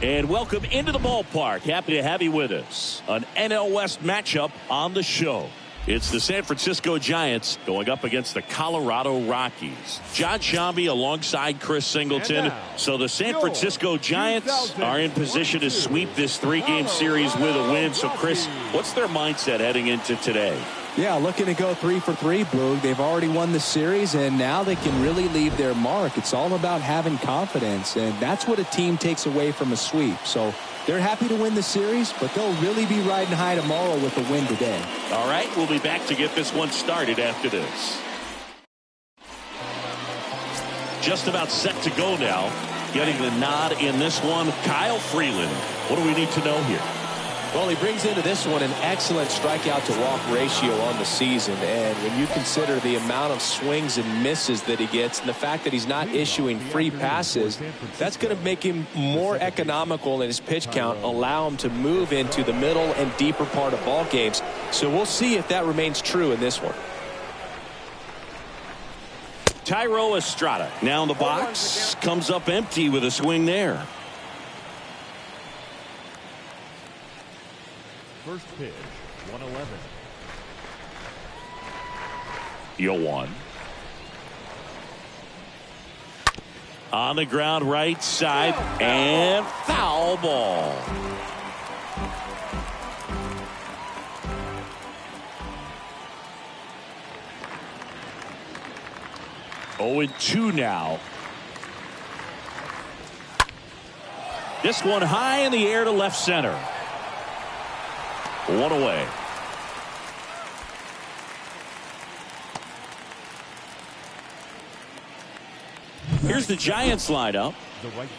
And welcome into the ballpark. Happy to have you with us. An NL West matchup on the show. It's the San Francisco Giants going up against the Colorado Rockies. John Shambi alongside Chris Singleton. So the San Francisco Giants are in position to sweep this three-game series with a win. So, Chris, what's their mindset heading into today? Yeah, looking to go 3 for 3, Boog. They've already won the series, and now they can really leave their mark. It's all about having confidence, and that's what a team takes away from a sweep. So they're happy to win the series, but they'll really be riding high tomorrow with a win today. All right, we'll be back to get this one started after this. Just about set to go now. Getting the nod in this one, Kyle Freeland. What do we need to know here? Well, he brings into this one an excellent strikeout to walk ratio on the season. And when you consider the amount of swings and misses that he gets and the fact that he's not issuing free passes, that's going to make him more economical in his pitch count, allow him to move into the middle and deeper part of ball games. So we'll see if that remains true in this one. Thairo Estrada now in the box, comes up empty with a swing there. First pitch, 111. 0-1. On the ground right side and foul ball. Oh, and 2 now. This one high in the air to left center. 1 away. Here's the Giants lineup.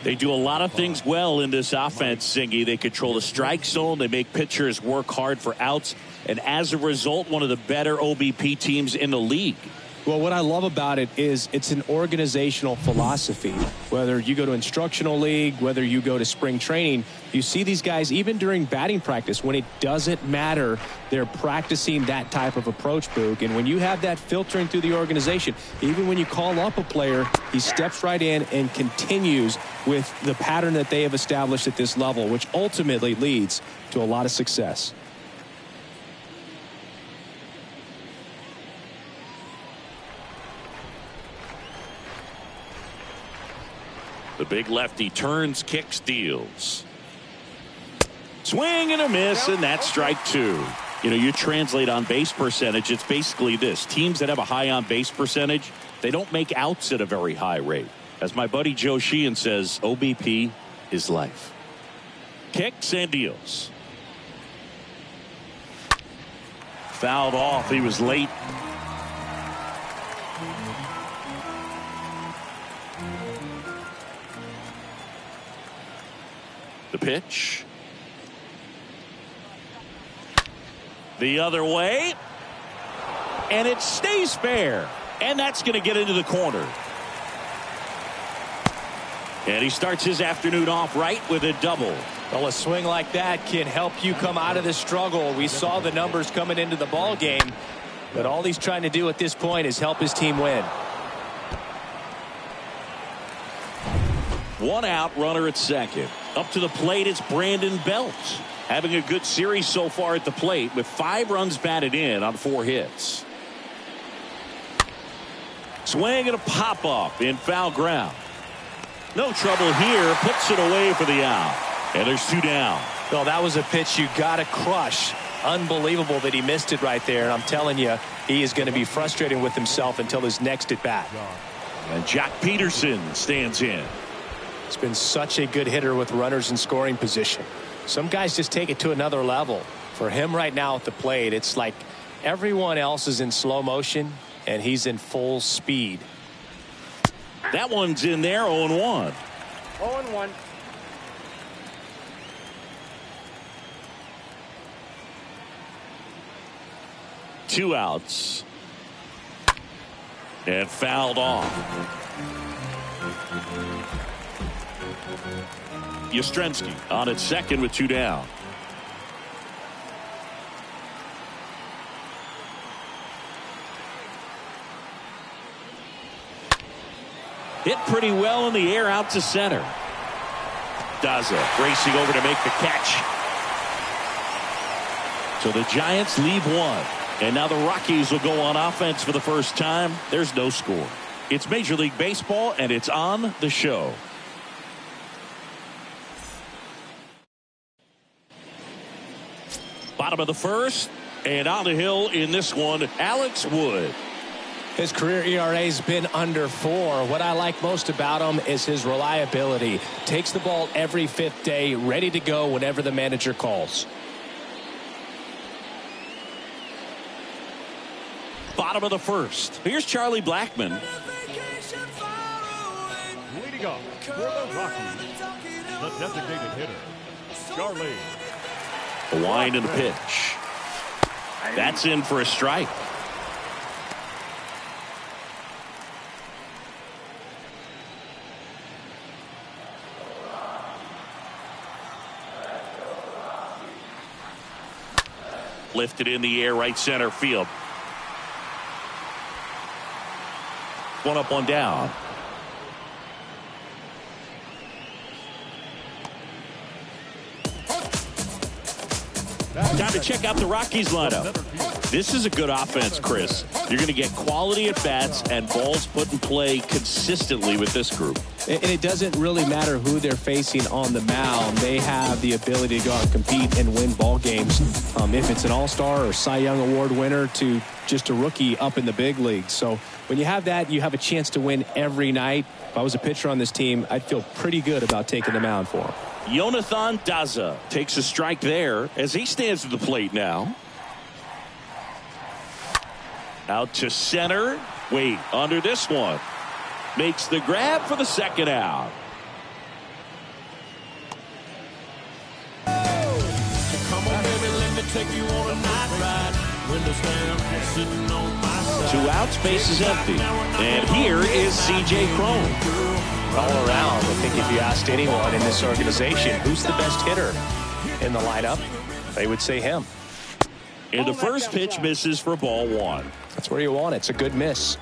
They do a lot of things well in this offense, Singy. They control the strike zone. They make pitchers work hard for outs. And as a result, one of the better OBP teams in the league. Well, what I love about it is it's an organizational philosophy. Whether you go to instructional league, whether you go to spring training, you see these guys even during batting practice when it doesn't matter, they're practicing that type of approach, Boog. And when you have that filtering through the organization, even when you call up a player, he steps right in and continues with the pattern that they have established at this level, which ultimately leads to a lot of success. The big lefty turns, kicks, deals. Swing and a miss, and that's strike two. You know, you translate on base percentage, it's basically this. Teams that have a high on base percentage, they don't make outs at a very high rate. As my buddy Joe Sheehan says, OBP is life. Kicks and deals. Fouled off. He was late. The pitch. The other way. And it stays fair. And that's going to get into the corner. And he starts his afternoon off right with a double. Well, a swing like that can help you come out of the struggle. We saw the numbers coming into the ball game, but all he's trying to do at this point is help his team win. One out, runner at second. Up to the plate, it's Brandon Belt. Having a good series so far at the plate with 5 runs batted in on 4 hits. Swing and a pop-up in foul ground. No trouble here. Puts it away for the out. And there's 2 down. Well, that was a pitch you got to crush. Unbelievable that he missed it right there. And I'm telling you, he is going to be frustrated with himself until his next at bat. And Jack Peterson stands in. He's been such a good hitter with runners in scoring position. Some guys just take it to another level. For him right now at the plate, it's like everyone else is in slow motion and he's in full speed. That one's in there, 0-1. 0-1. Two outs. And fouled off. Yastrzemski on at second with 2 down. Hit pretty well in the air out to center. Daza racing over to make the catch. So the Giants leave 1. And now the Rockies will go on offense for the first time. There's no score. It's Major League Baseball, and it's on the show. Bottom of the first, and on the hill in this one, Alex Wood. His career ERA's been under 4. What I like most about him is his reliability. Takes the ball every 5th day, ready to go whenever the manager calls. Bottom of the first. Here's Charlie Blackmon. Leading up for the Rockies, the designated hitter, Charlie. A wind and a pitch. That's in for a strike. Lifted in the air, right center field. One up, one down. Time to check out the Rockies lineup. This is a good offense, Chris. You're going to get quality at bats and balls put in play consistently with this group. And it doesn't really matter who they're facing on the mound. They have the ability to go out and compete and win ball games. If it's an all-star or Cy Young Award winner to just a rookie up in the big leagues. So when you have that, you have a chance to win every night. If I was a pitcher on this team, I'd feel pretty good about taking the mound for him. Jonathan Daza takes a strike there as he stands at the plate now. Out to center. Wait, under this one. Makes the grab for the second out. Come on, baby, let me take you on a night ride. Windows down, sitting on my 2 outs, base is empty. And here is C.J. Cron. All around, I think if you asked anyone in this organization who's the best hitter in the lineup, they would say him. And the first pitch misses for ball 1. That's where you want it. It's a good miss.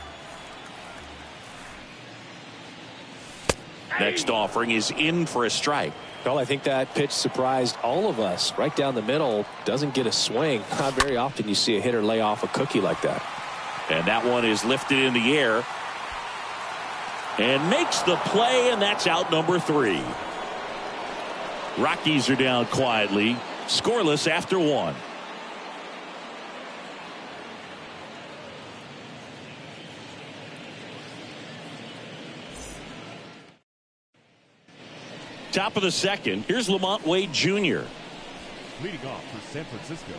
Next offering is in for a strike. Well, I think that pitch surprised all of us. Right down the middle, doesn't get a swing. Not very often you see a hitter lay off a cookie like that. And that one is lifted in the air. And makes the play, and that's out number 3. Rockies are down quietly, scoreless after 1. Top of the second, here's Lamont Wade Jr. Leading off for San Francisco,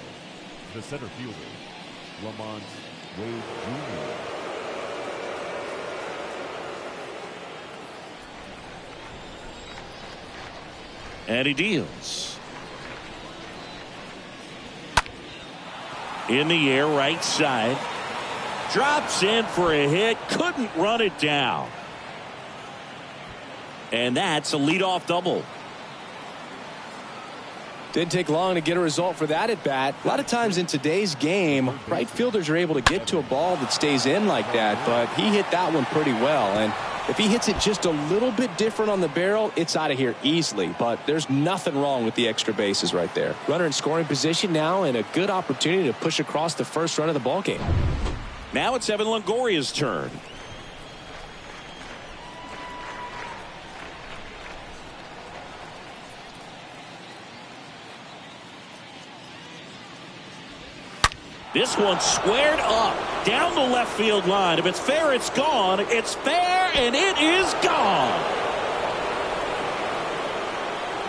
the center fielder, Lamont Wade Jr. And he deals. In the air, right side. Drops in for a hit. Couldn't run it down. And that's a leadoff double. Didn't take long to get a result for that at bat. A lot of times in today's game, right fielders are able to get to a ball that stays in like that, but he hit that one pretty well. And if he hits it just a little bit different on the barrel, it's out of here easily. But there's nothing wrong with the extra bases right there. Runner in scoring position now, and a good opportunity to push across the first run of the ball game. Now it's Evan Longoria's turn. This one squared up down the left field line. If it's fair, it's gone. It's fair, and it is gone.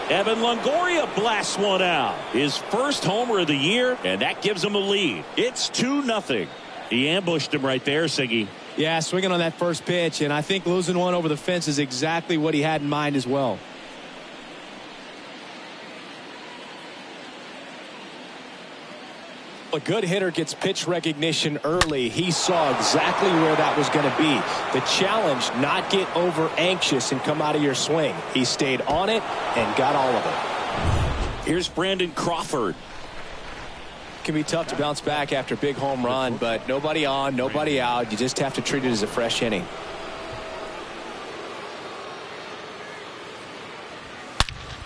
Evan Longoria blasts one out. His first homer of the year, and that gives him a lead. It's 2-0. He ambushed him right there, Siggy. Yeah, swinging on that first pitch, and I think losing one over the fence is exactly what he had in mind as well. A good hitter gets pitch recognition early. He saw exactly where that was going to be. The challenge, not get over anxious and come out of your swing. He stayed on it and got all of it. Here's Brandon Crawford. Can be tough to bounce back after a big home run, but nobody on, nobody out. You just have to treat it as a fresh inning.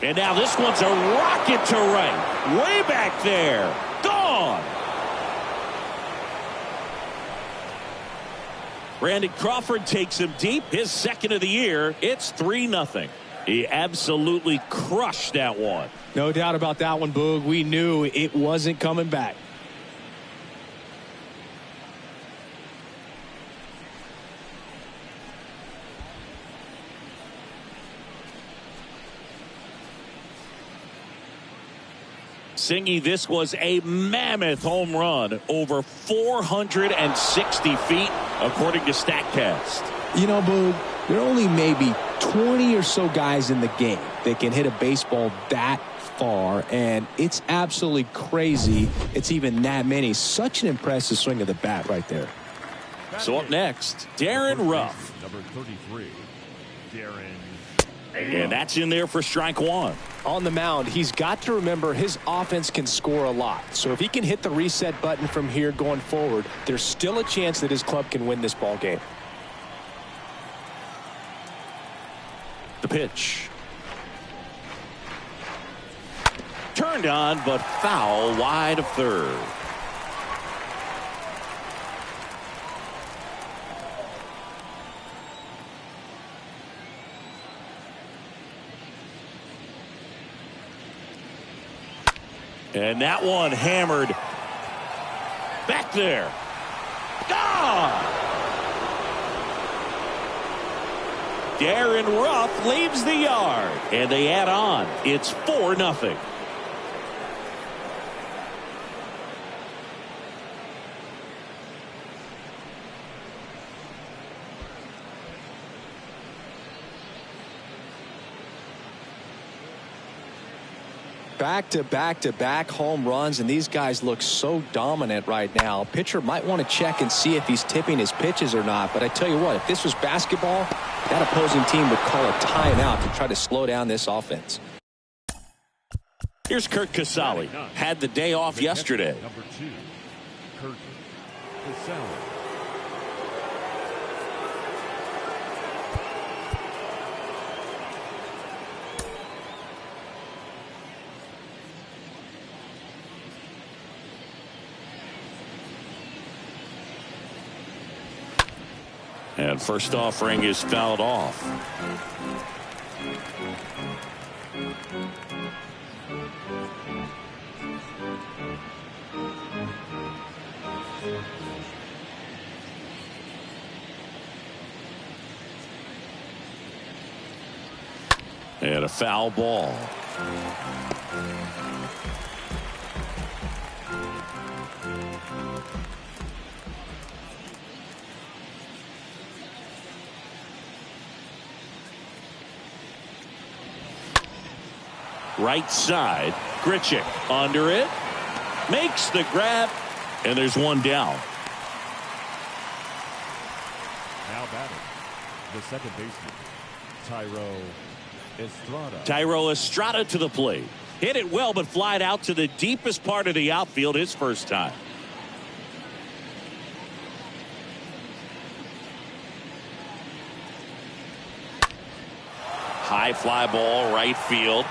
And now this one's a rocket to right. Way back there. Gone. Brandon Crawford takes him deep. His second of the year. It's 3-0. He absolutely crushed that one. No doubt about that one, Boog. We knew it wasn't coming back. Singy, this was a mammoth home run, over 460 feet, according to StatCast. You know, Boog, there are only maybe 20 or so guys in the game that can hit a baseball that far, and it's absolutely crazy it's even that many. Such an impressive swing of the bat right there. So up next, Darren Ruff. Number 33, Darren. And that's in there for strike 1. On the mound, he's got to remember his offense can score a lot. So if he can hit the reset button from here going forward, there's still a chance that his club can win this ball game. The pitch. Turned on, but foul wide of third. And that one hammered back there. Gone! Darren Ruff leaves the yard, and they add on. It's 4-0. Back-to-back-to-back home runs, and these guys look so dominant right now. Pitcher might want to check and see if he's tipping his pitches or not, but I tell you what, if this was basketball, that opposing team would call a timeout to try to slow down this offense. Here's Kurt Casale. Had the day off yesterday. Number 2, Kurt Casale. And first offering is fouled off. And a foul ball. Right side, Grichuk under it, makes the grab, and there's one down. Now batting, the second baseman, Thairo Estrada. Thairo Estrada to the plate. Hit it well, but flied out to the deepest part of the outfield his first time. High fly ball, right field.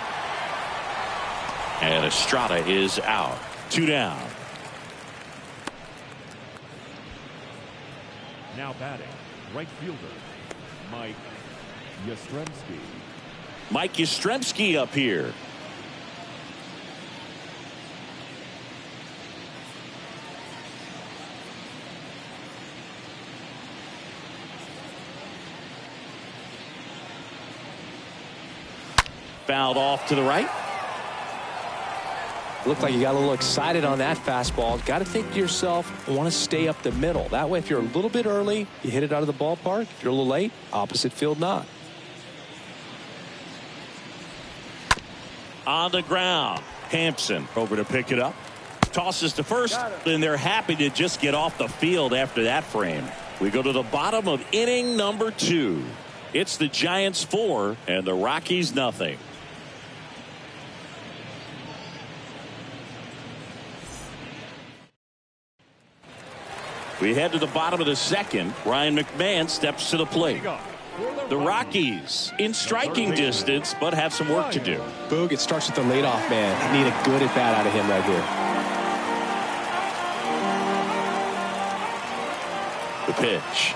And Estrada is out. 2 down. Now batting, right fielder, Mike Yastrzemski. Mike Yastrzemski up here. Fouled off to the right. Looked like you got a little excited on that fastball. Got to think to yourself, want to stay up the middle. That way, if you're a little bit early, you hit it out of the ballpark. If you're a little late, opposite field not. On the ground, Hampson over to pick it up. Tosses to first, and they're happy to just get off the field after that frame. We go to the bottom of inning number 2. It's the Giants 4 and the Rockies nothing. We head to the bottom of the second. Ryan McMahon steps to the plate. The Rockies in striking distance, but have some work to do. Boog, it starts with the leadoff man. Need a good at bat out of him right here. The pitch.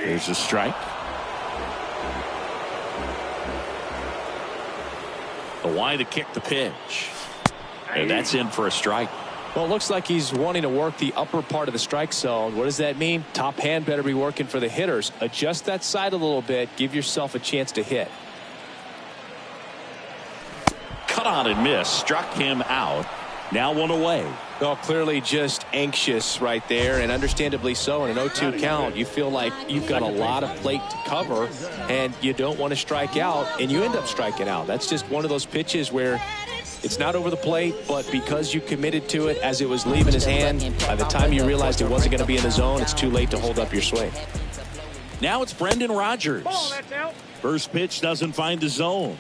Here's a strike. The wide to kick the pitch. And that's in for a strike. Well, it looks like he's wanting to work the upper part of the strike zone. What does that mean? Top hand better be working for the hitters. Adjust that side a little bit. Give yourself a chance to hit. Cut on and miss. Struck him out. Now one away. Well, clearly just anxious right there, and understandably so. In an 0-2 count, you feel like you've got a lot of plate to cover, and you don't want to strike out, and you end up striking out. That's just one of those pitches where it's not over the plate, but because you committed to it as it was leaving his hand, by the time you realized it wasn't going to be in the zone, it's too late to hold up your swing. Now it's Brendan Rodgers. First pitch doesn't find the zone.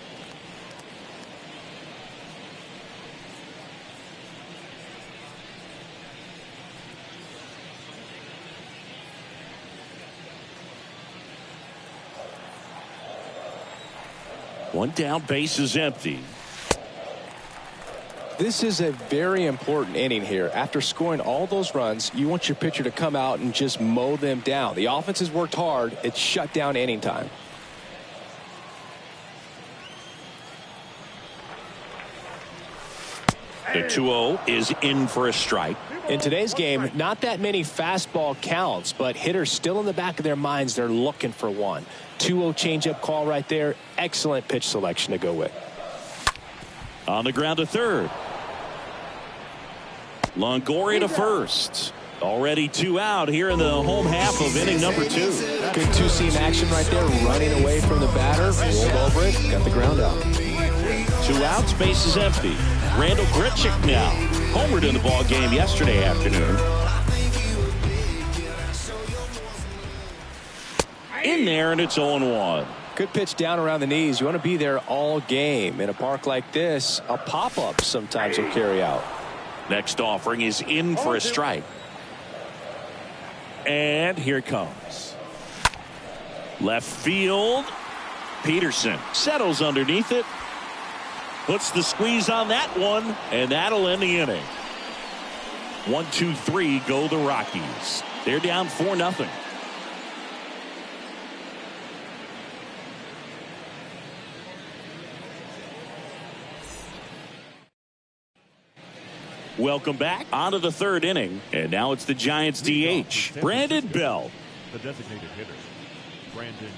One down, base is empty. This is a very important inning here. After scoring all those runs, you want your pitcher to come out and just mow them down. The offense has worked hard. It's shut down inning time. The 2-0 is in for a strike. In today's game, not that many fastball counts, but hitters still in the back of their minds, they're looking for one. 2-0 changeup call right there. Excellent pitch selection to go with. On the ground to third. Longoria to first. Already 2 out here in the home half of inning number 2. Good two-seam action right there, running away from the batter, rolled over it, got the ground out. 2 outs, base is empty. Randall Grichuk now homered in the ball game yesterday afternoon. In there, and it's 0-1. Good pitch down around the knees. You want to be there all game. In a park like this, a pop-up sometimes will carry out. Next offering is in for a strike. And here it comes. Left field. Peterson settles underneath it. Puts the squeeze on that one, and that'll end the inning. 1-2-3 go the Rockies. They're down 4-0. Welcome back onto the 3rd inning, and now it's the Giants DH, Brandon Belt. The designated hitter, Brandon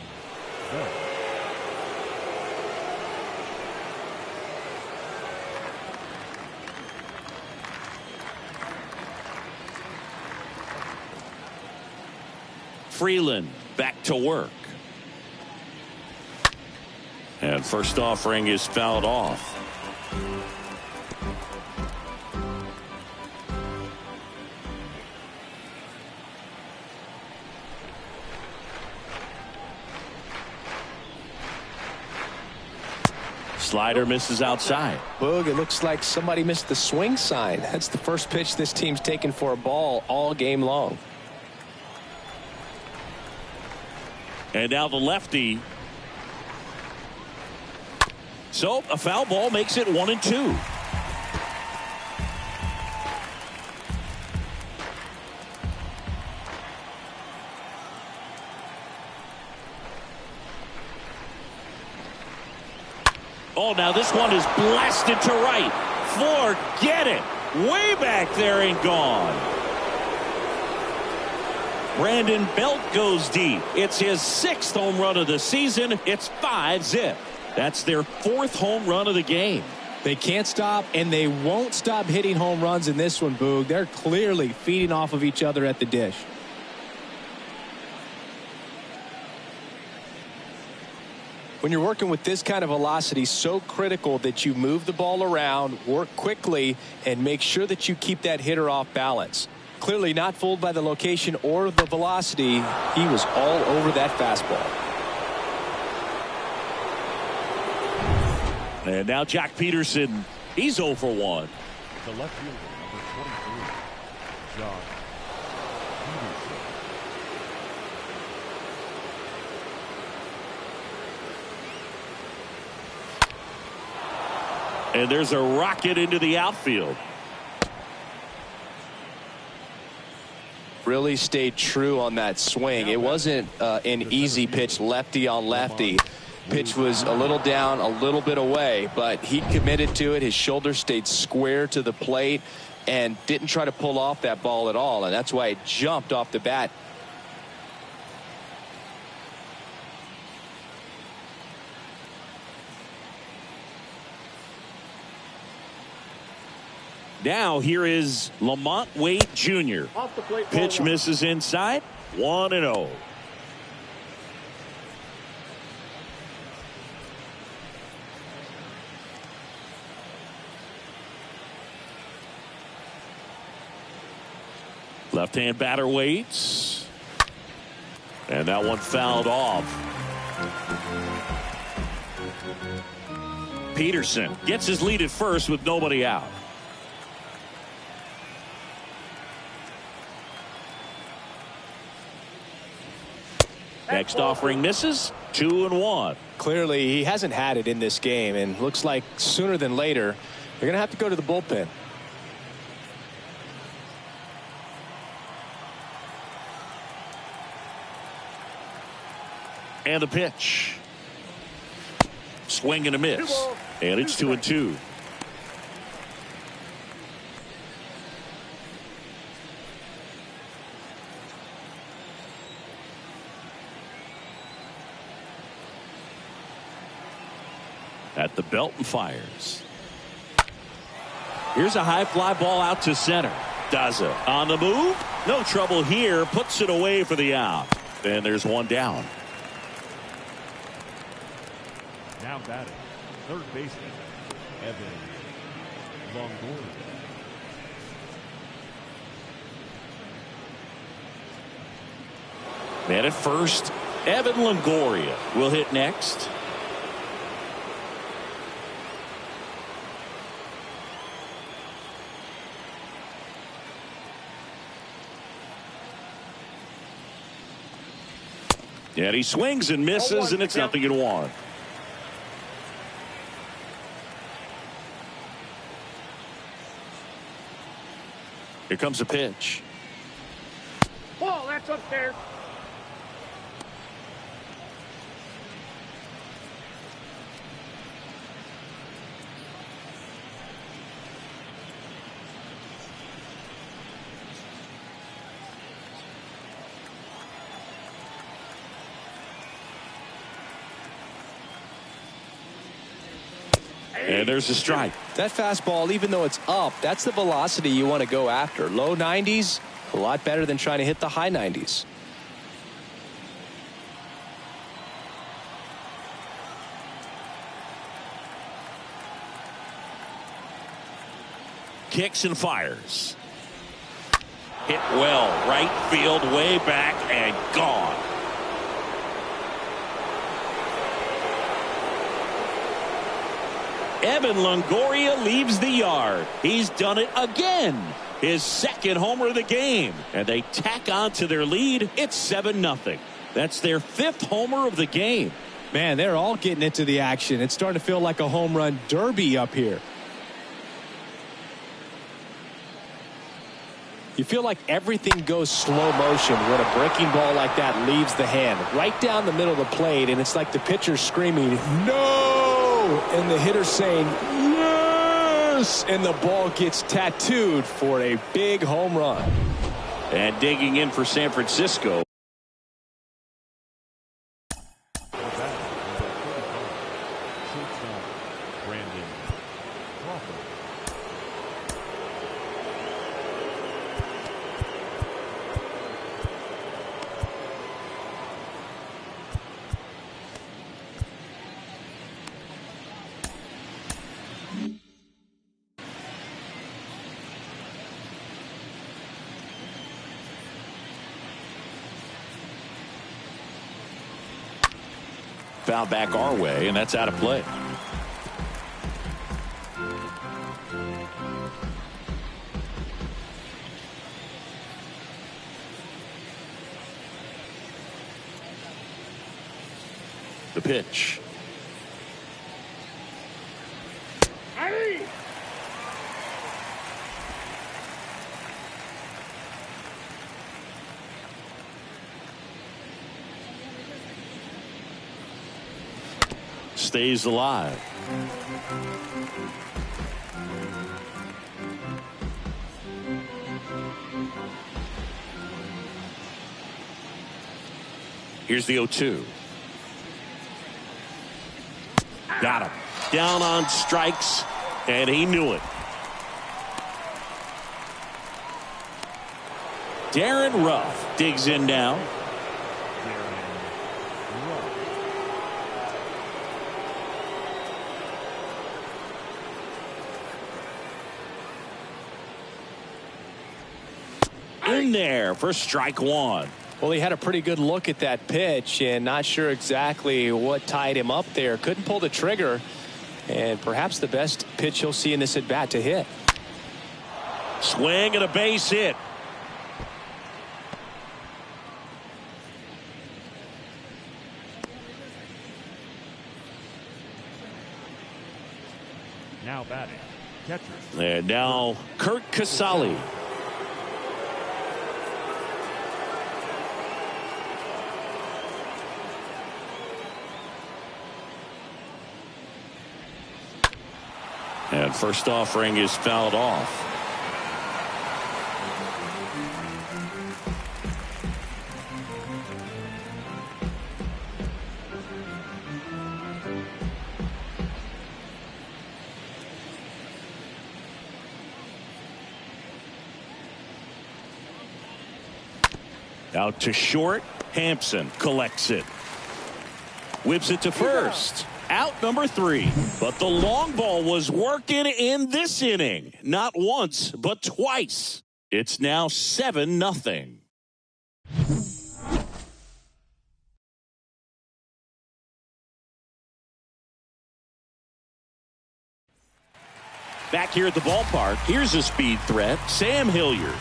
Belt. Freeland back to work. And first offering is fouled off. Slider misses outside. Boog, it looks like somebody missed the swing sign. That's the first pitch this team's taken for a ball all game long. And now the lefty. So a foul ball makes it 1-2. Oh, now this one is blasted to right. Forget it. Way back there and gone. Brandon Belt goes deep. It's his 6th home run of the season. It's 5-zip. That's their 4th home run of the game. They can't stop, and they won't stop hitting home runs in this one, Boog. They're clearly feeding off of each other at the dish. When you're working with this kind of velocity, so critical that you move the ball around, work quickly, and make sure that you keep that hitter off balance. Clearly not fooled by the location or the velocity. He was all over that fastball. And now Jack Peterson, he's 0 for 1. The left fielder, number 23, Jock Peterson. And there's a rocket into the outfield. Really stayed true on that swing. It wasn't an easy pitch lefty on lefty. Pitch was a little down, a little bit away, but he committed to it. His shoulder stayed square to the plate and didn't try to pull off that ball at all, and that's why it jumped off the bat. Now here is Lamont Wade Jr. Pitch misses inside. 1-0. Left-hand batter waits. And that one fouled off. Peterson gets his lead at first with nobody out. Next offering misses. 2-1. Clearly he hasn't had it in this game, and looks like sooner than later they're going to have to go to the bullpen. And the pitch. Swing and a miss. And it's 2-2. At the belt and fires. Here's a high fly ball out to center. Daza on the move. No trouble here. Puts it away for the out. And there's one down. Now batting, third baseman, Evan Longoria. Man at first, Evan Longoria will hit next. And he swings and misses, and it's 0-1. Here comes a pitch. Ball, that's up there. And there's a strike. That fastball, even though it's up, that's the velocity you want to go after. Low 90s, a lot better than trying to hit the high 90s. Kicks and fires. Hit well. Right field, way back, and gone. Evan Longoria leaves the yard. He's done it again. His second homer of the game. And they tack on to their lead. It's 7-0. That's their 5th homer of the game. Man, they're all getting into the action. It's starting to feel like a home run derby up here. You feel like everything goes slow motion when a breaking ball like that leaves the hand. Right down the middle of the plate, and it's like the pitcher screaming, "No!" and the hitter saying, "Yes!" and the ball gets tattooed for a big home run. And digging in for San Francisco. Foul back our way, and that's out of play. The pitch. Stays alive. Here's the 0-2. Got him. Down on strikes, and he knew it. Darren Ruff digs in now. In there for strike one. Well, he had a pretty good look at that pitch and not sure exactly what tied him up there. Couldn't pull the trigger, and perhaps the best pitch he'll see in this at bat to hit. Swing and a base hit. Now batting, catcher. And now Kurt Casale. And first offering is fouled off. Out to short. Hampson collects it. Whips it to first. Out number 3. But the long ball was working in this inning. Not once, but twice. It's now 7-0. Back here at the ballpark, here's a speed threat, Sam Hilliard.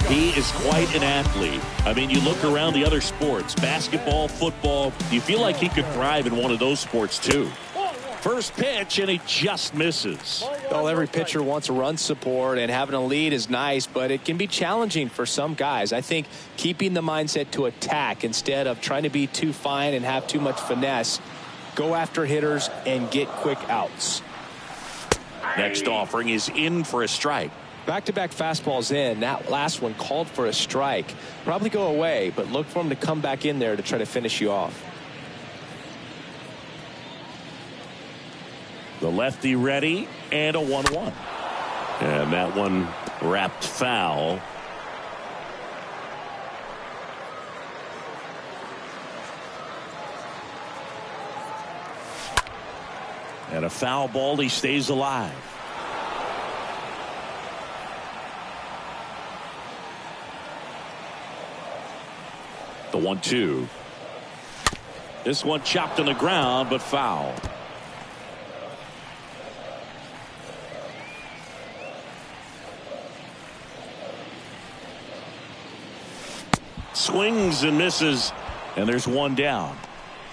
He is quite an athlete. I mean, you look around the other sports, basketball, football, you feel like he could thrive in one of those sports too. First pitch, and he just misses. Well, every pitcher wants a run support, and having a lead is nice, but it can be challenging for some guys. I think keeping the mindset to attack instead of trying to be too fine and have too much finesse, go after hitters and get quick outs. Next offering is in for a strike. Back-to-back fastballs in. That last one called for a strike. Probably go away, but look for him to come back in there to try to finish you off. The lefty ready, and a 1-1. And that one wrapped foul. And a foul ball, he stays alive. The 1-2. This one chopped on the ground, but foul. Swings and misses, and there's one down.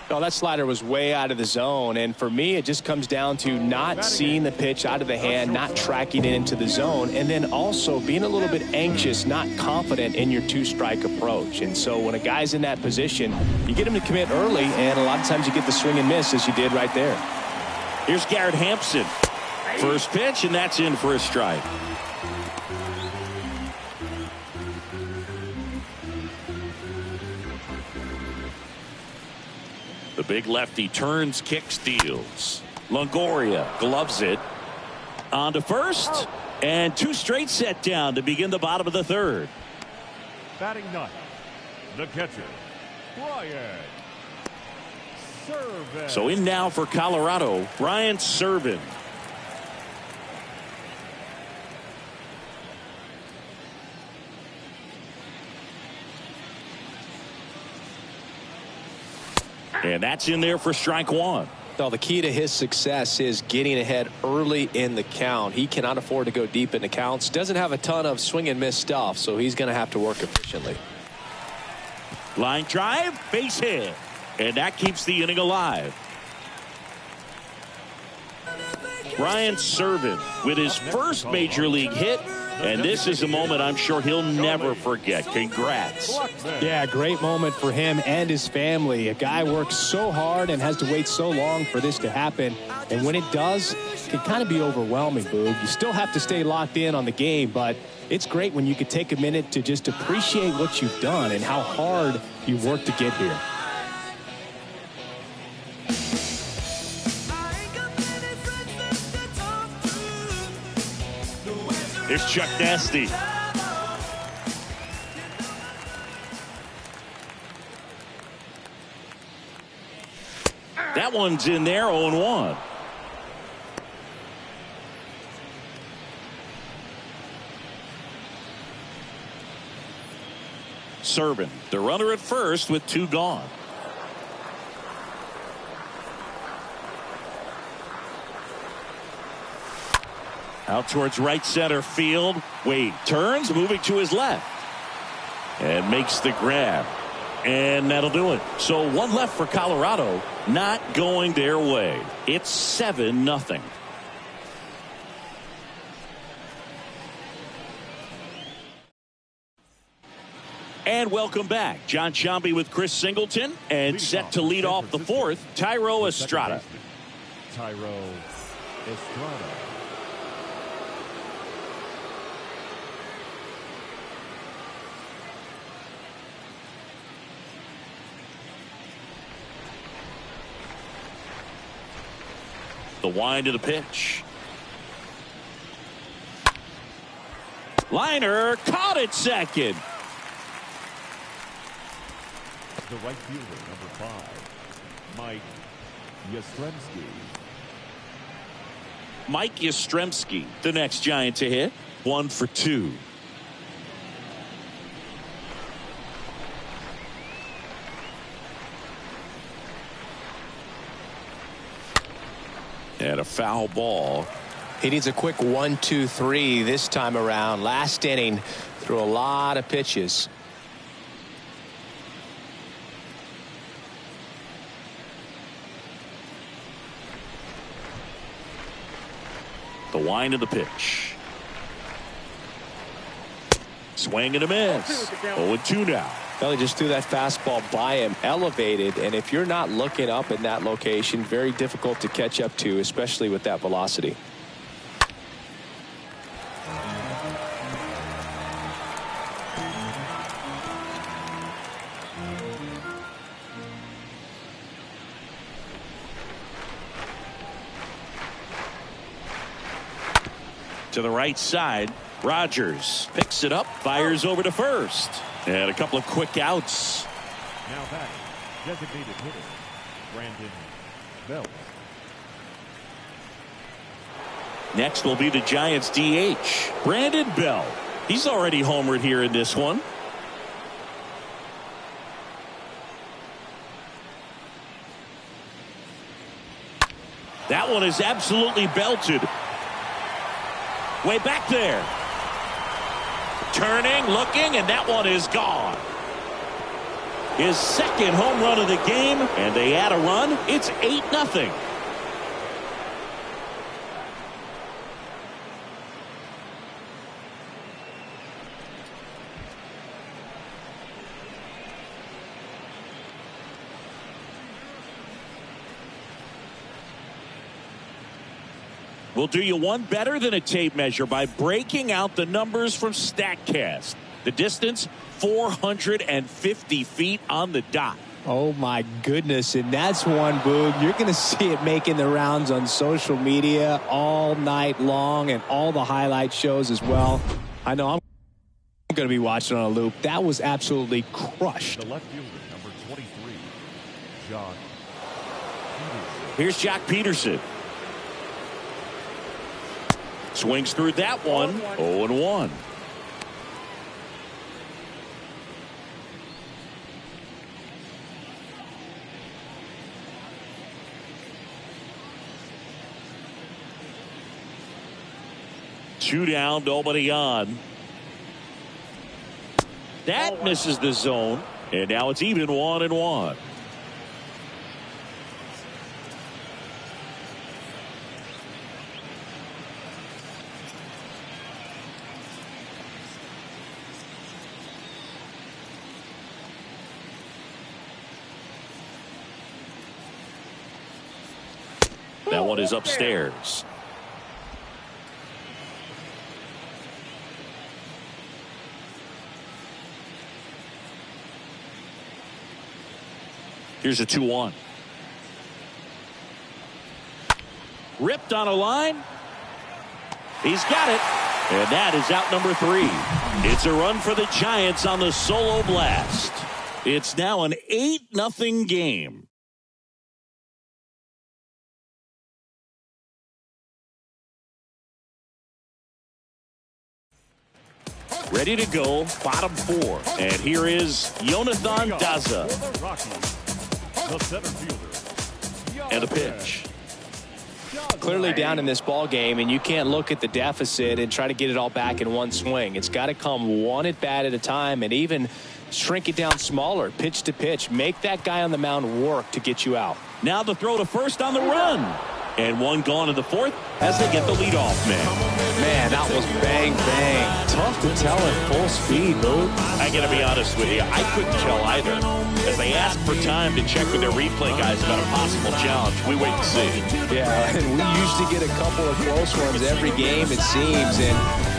Oh, that slider was way out of the zone, and for me it just comes down to not seeing the pitch out of the hand, not tracking it into the zone, and then also being a little bit anxious, not confident in your two-strike approach. And so when a guy's in that position, you get him to commit early, and a lot of times you get the swing and miss as you did right there. Here's Garrett Hampson. First pitch, and that's in for a strike. The big lefty turns, kicks, steals. Longoria gloves it. On to first. And 2 straight set down to begin the bottom of the 3rd. Batting ninth, the catcher, Brian Serven. So in now for Colorado, Brian Serven. And that's in there for strike 1. Well, the key to his success is getting ahead early in the count. He cannot afford to go deep in the counts. Doesn't have a ton of swing and miss stuff, so he's going to have to work efficiently. Line drive, base hit. And that keeps the inning alive. Brian Serven with his first major league hit. And this is a moment I'm sure he'll never forget. Congrats. Yeah, great moment for him and his family. A guy works so hard and has to wait so long for this to happen. And when it does, it can kind of be overwhelming, Boog. You still have to stay locked in on the game, but it's great when you could take a minute to just appreciate what you've done and how hard you worked to get here. Here's Chuck Nasty. That one's in there, 0-1. Serven, the runner at first with 2 gone. Out towards right center field. Wade turns, moving to his left. And makes the grab. And that'll do it. So 1 left for Colorado. Not going their way. It's 7-0. And welcome back. John Sciambi with Chris Singleton. And set to lead off the 4th, Thairo Estrada. Thairo Estrada. The wind of the pitch. Liner caught at second. The right fielder, number 5, Mike Yastrzemski. Mike Yastrzemski, the next Giant to hit. 1 for 2. And a foul ball. He needs a quick 1-2-3 this time around. Last inning, threw a lot of pitches. The wind of the pitch. Swing and a miss. 0-2 now. Well, he just threw that fastball by him, elevated, and if you're not looking up in that location, very difficult to catch up to, especially with that velocity. To the right side, Rogers picks it up, fires over to first, and a couple of quick outs. Now back, designated hitter, Brandon Belt. Next will be the Giants DH, Brandon Belt. He's already homered here in this one. That one is absolutely belted. Way back there. Turning, looking, and that one is gone. His second home run of the game, and they add a run. It's 8-0. We'll do you one better than a tape measure by breaking out the numbers from StatCast. The distance, 450 feet on the dot. Oh, my goodness. And that's one, Boog. You're going to see it making the rounds on social media all night long and all the highlight shows as well. I know I'm going to be watching on a loop. That was absolutely crushed. The left fielder, number 23, Jock Peterson. Here's Jock Peterson. Swings through that one. 0-1. Two down, nobody on. That misses the zone, and now it's even 1-1. That one is upstairs. Here's a 2-1. Ripped on a line. He's got it. And that is out number 3. It's a run for the Giants on the solo blast. It's now an 8-0 game. Ready to go, bottom 4. And here is Jonathan Daza. For the Rockies, the center fielder, And a pitch. Clearly down in this ball game, and you can't look at the deficit and try to get it all back in one swing. It's got to come one at bat at a time, and even shrink it down smaller, pitch to pitch. Make that guy on the mound work to get you out. Now the throw to first on the run. And one gone in the 4th as they get the leadoff man. Man, that was bang, bang. Tough to tell at full speed, Boog. I got to be honest with you, I couldn't tell either. As they asked for time to check with their replay guys about a possible challenge, we wait and see. Yeah, and we usually get a couple of close ones every game, it seems, and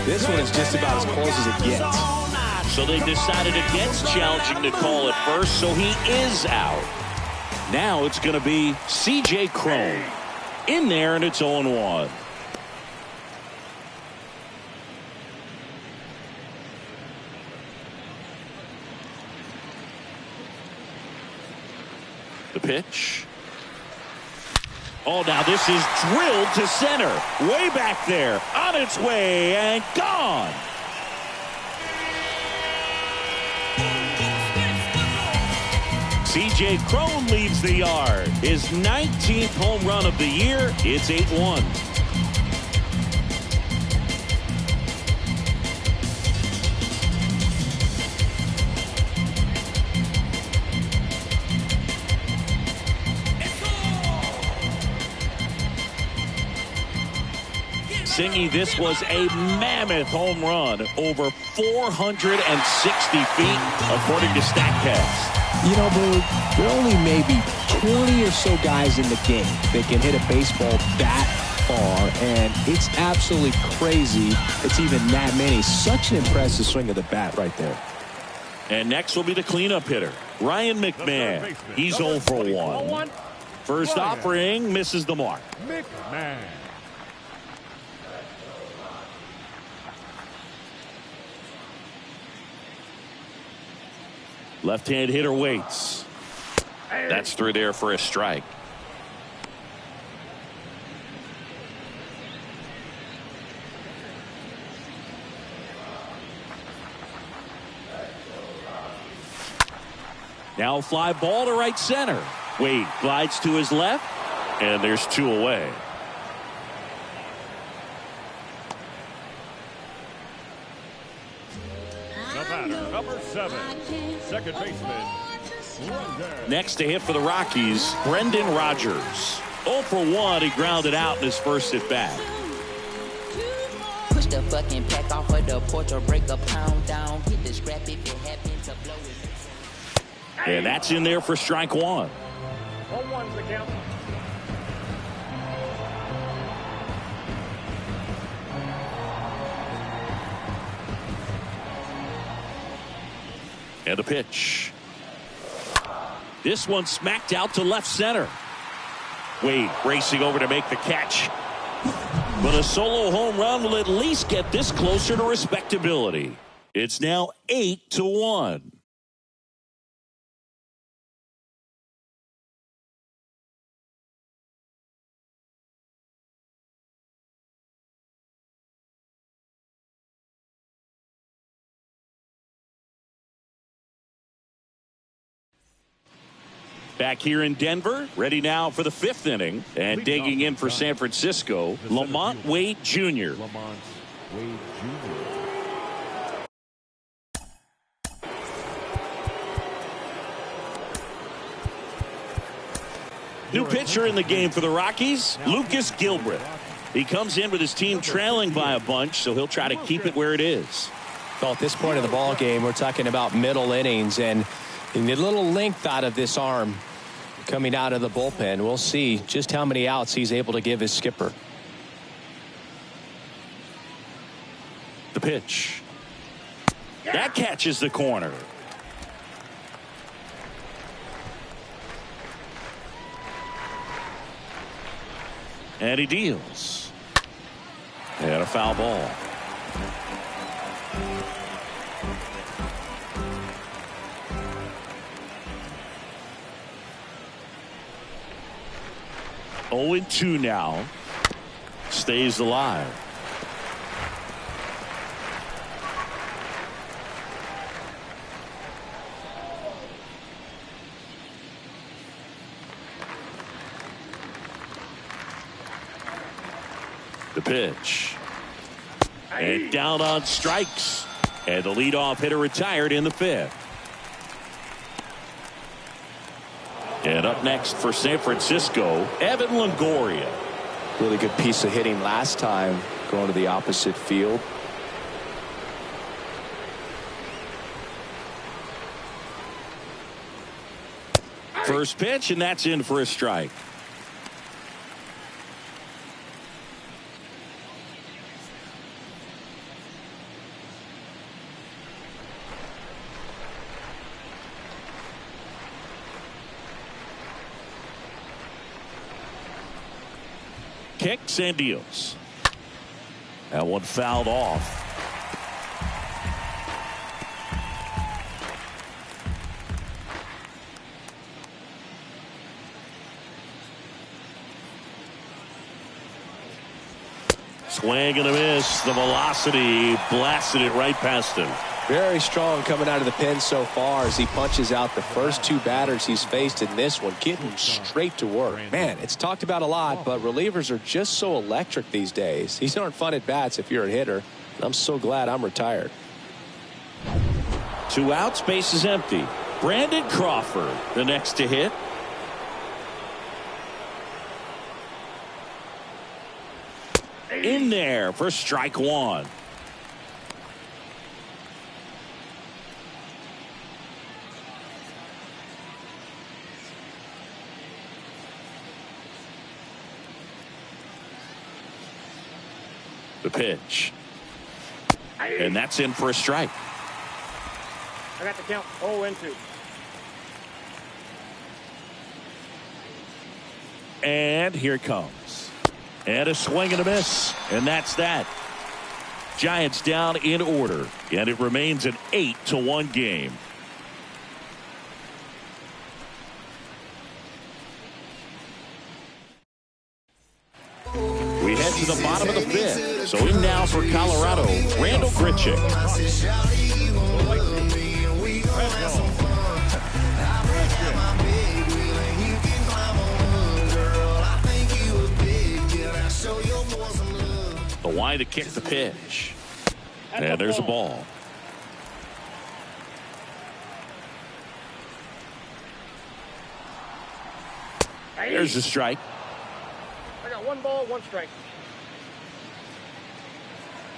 this one is just about as close as it gets. So they decided against challenging the call at first, so he is out. Now it's going to be C.J. Cron. In there, and it's 0-1. The pitch. Oh, now this is drilled to center. Way back there. On its way and gone. C.J. Cron leads the yard. His 19th home run of the year. It's 8-1. Singy, this was a mammoth home run, over 460 feet, according to StatCast. You know, Blue, there are only maybe 20 or so guys in the game that can hit a baseball that far, and it's absolutely crazy it's even that many. Such an impressive swing of the bat right there. And next will be the cleanup hitter, Ryan McMahon. He's 0 for 1. First offering misses the mark. McMahon. Left-hand hitter waits. That's through there for a strike. Now fly ball to right center. Wade glides to his left, and there's 2 away. The batter, number 7, second baseman. Next to hit for the Rockies, Brendan Rodgers. 0 for 1. He grounded out in his first at bat. Push the fucking pack off of the porch or break a pound down. Hit the scrap if it happens to blow it. And that's in there for strike 1. 0-1's the count. And a pitch. This one smacked out to left center. Wade racing over to make the catch. But a solo home run will at least get this closer to respectability. It's now 8-1. Back here in Denver, ready now for the 5th inning, and digging in for San Francisco, Lamont Wade Jr. Lamont Wade Jr. New pitcher in the game for the Rockies, Lucas Gilbreth. He comes in with his team trailing by a bunch, so he'll try to keep it where it is. Well, at this point of the ball game, we're talking about middle innings, and you need a little length out of this arm coming out of the bullpen. We'll see just how many outs he's able to give his skipper. The pitch. That catches the corner. And he deals. And a foul ball. Oh, 2 now. Stays alive. The pitch. And down on strikes. And the leadoff hitter retired in the 5th. And up next for San Francisco, Evan Longoria. Really good piece of hitting last time, going to the opposite field. First pitch, and that's in for a strike. Kicks and deals. That one fouled off. Swing and a miss. The velocity blasted it right past him. Very strong coming out of the pen so far as he punches out the first two batters he's faced in this one, getting straight to work. Man, it's talked about a lot, but relievers are just so electric these days. These aren't fun at bats if you're a hitter. I'm so glad I'm retired. 2 outs, base is empty. Brandon Crawford, the next to hit. In there for strike 1. The pitch. And that's in for a strike. I got the count 0-2. And here it comes. And a swing and a miss. And that's that. Giants down in order. And it remains an 8-1 game. We head to the bottom of the 5th. So in now for Colorado, Randall Grichuk. The wide to kick the pitch. And there's a ball. There's a strike. I got 1 ball, 1 strike.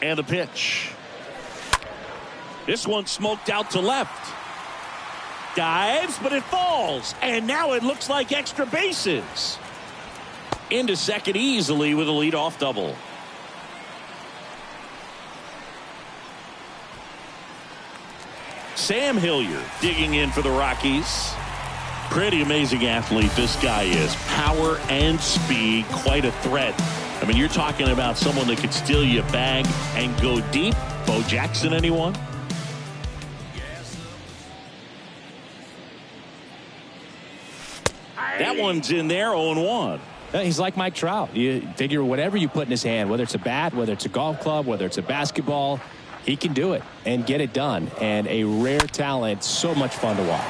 And a pitch. This one smoked out to left. Dives, but it falls. And now it looks like extra bases. Into second easily with a leadoff double. Sam Hilliard digging in for the Rockies. Pretty amazing athlete this guy is. Power and speed, quite a threat. I mean, you're talking about someone that could steal you a bag and go deep. Bo Jackson, anyone? That one's in there, 0-1. He's like Mike Trout. You figure whatever you put in his hand, whether it's a bat, whether it's a golf club, whether it's a basketball, he can do it and get it done. And a rare talent, so much fun to watch.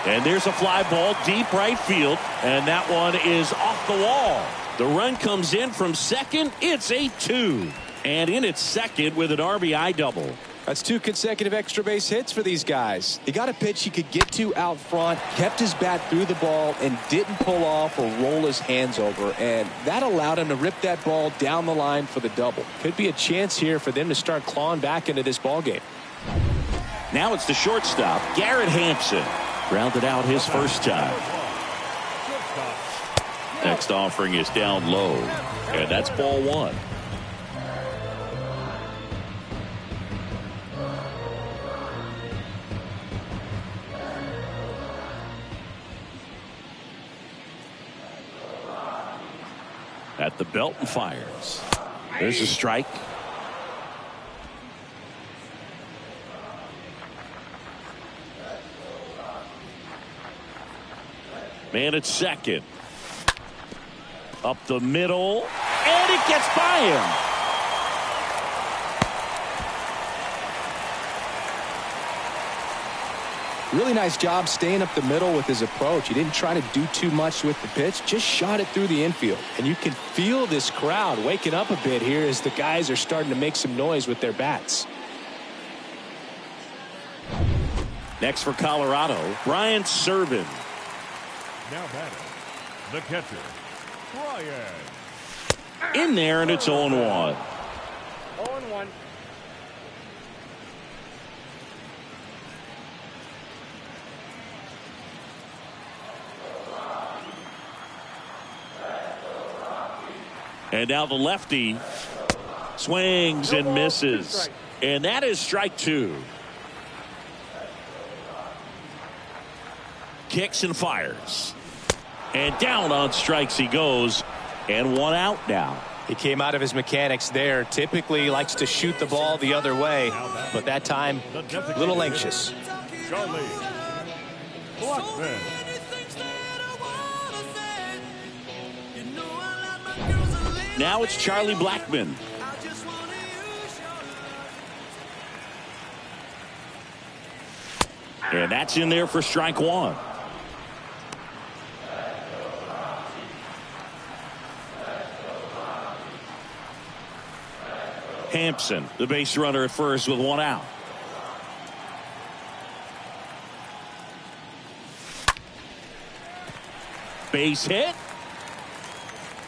And there's a fly ball deep right field, and that one is off the wall. The run comes in from second. It's 8-2. And in its second with an RBI double. That's 2 consecutive extra base hits for these guys. He got a pitch he could get to out front, kept his bat through the ball, and didn't pull off or roll his hands over. And that allowed him to rip that ball down the line for the double. Could be a chance here for them to start clawing back into this ball game. Now it's the shortstop, Garrett Hampson. Grounded out his first time. Next offering is down low. And that's ball 1. At the belt and fires. There's a strike. Man at second. Up the middle. And it gets by him. Really nice job staying up the middle with his approach. He didn't try to do too much with the pitch, just shot it through the infield. And you can feel this crowd waking up a bit here as the guys are starting to make some noise with their bats. Next for Colorado, Brian Serven. Now batting, the catcher, Brian. In there, and it's 0-1. 0-1. And now the lefty swings and misses. And that is strike 2. Kicks and fires. And down on strikes he goes. And 1 out now. He came out of his mechanics there. Typically likes to shoot the ball the other way. But that time, a little anxious. Charlie Blackman. Now it's Charlie Blackman. And that's in there for strike one. Hampson, the base runner at first with one out. Base hit.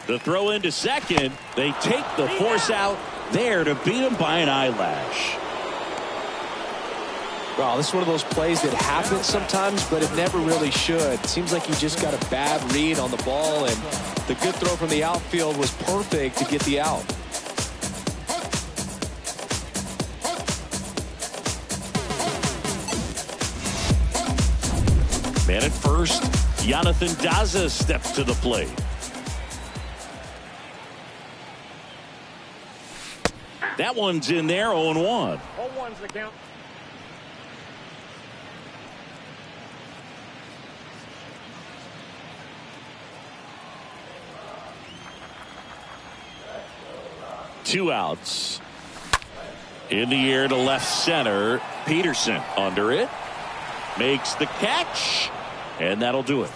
The throw into second. They take the force out there to beat him by an eyelash. Well, this is one of those plays that happens sometimes, but it never really should. It seems like he just got a bad read on the ball, and the good throw from the outfield was perfect to get the out. Man at first, Jonathan Daza steps to the plate. That one's in there, 0-1. 0-1's the count. Two outs. In the air to left center. Peterson under it. Makes the catch. And that'll do it.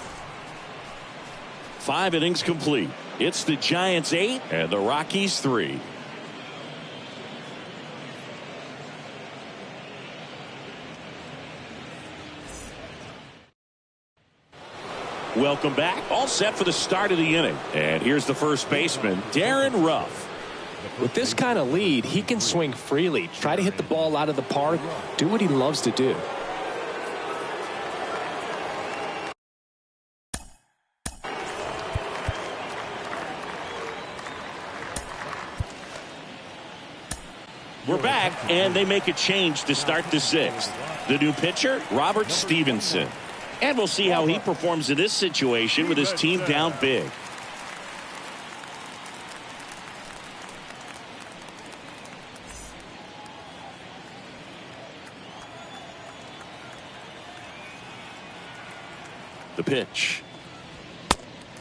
5 innings complete. It's the Giants 8 and the Rockies 3. Welcome back. All set for the start of the inning. And here's the first baseman, Darren Ruff. With this kind of lead, he can swing freely, try to hit the ball out of the park, do what he loves to do. We're back, and they make a change to start the 6th. The new pitcher, Robert Stevenson. And we'll see how he performs in this situation with his team down big. The pitch.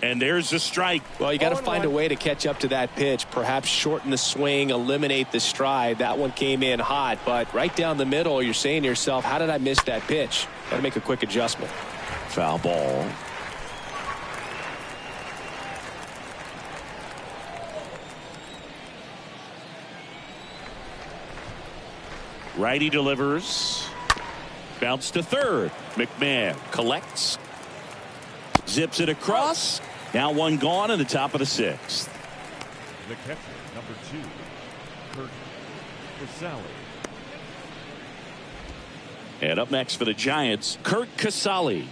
And there's the strike. Well, you got to find a way to catch up to that pitch. Perhaps shorten the swing, eliminate the stride. That one came in hot, but right down the middle, you're saying to yourself, how did I miss that pitch? Got to make a quick adjustment. Foul ball. Righty delivers. Bounce to third. McMahon collects. Zips it across. Now one gone in the top of the 6th. The catcher, number 2, Kurt Casale. And up next for the Giants, Kurt Casale.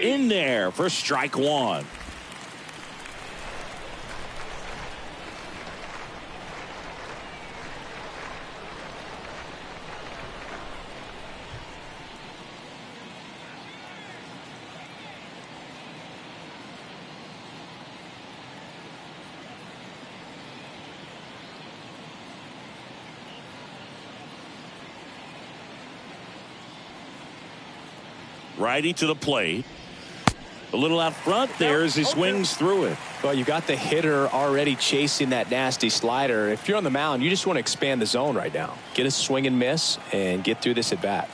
In there for strike one. Righty to the plate. A little out front there as he swings through it. Well, you got the hitter already chasing that nasty slider. If you're on the mound, you just want to expand the zone right now. Get a swing and miss and get through this at bat.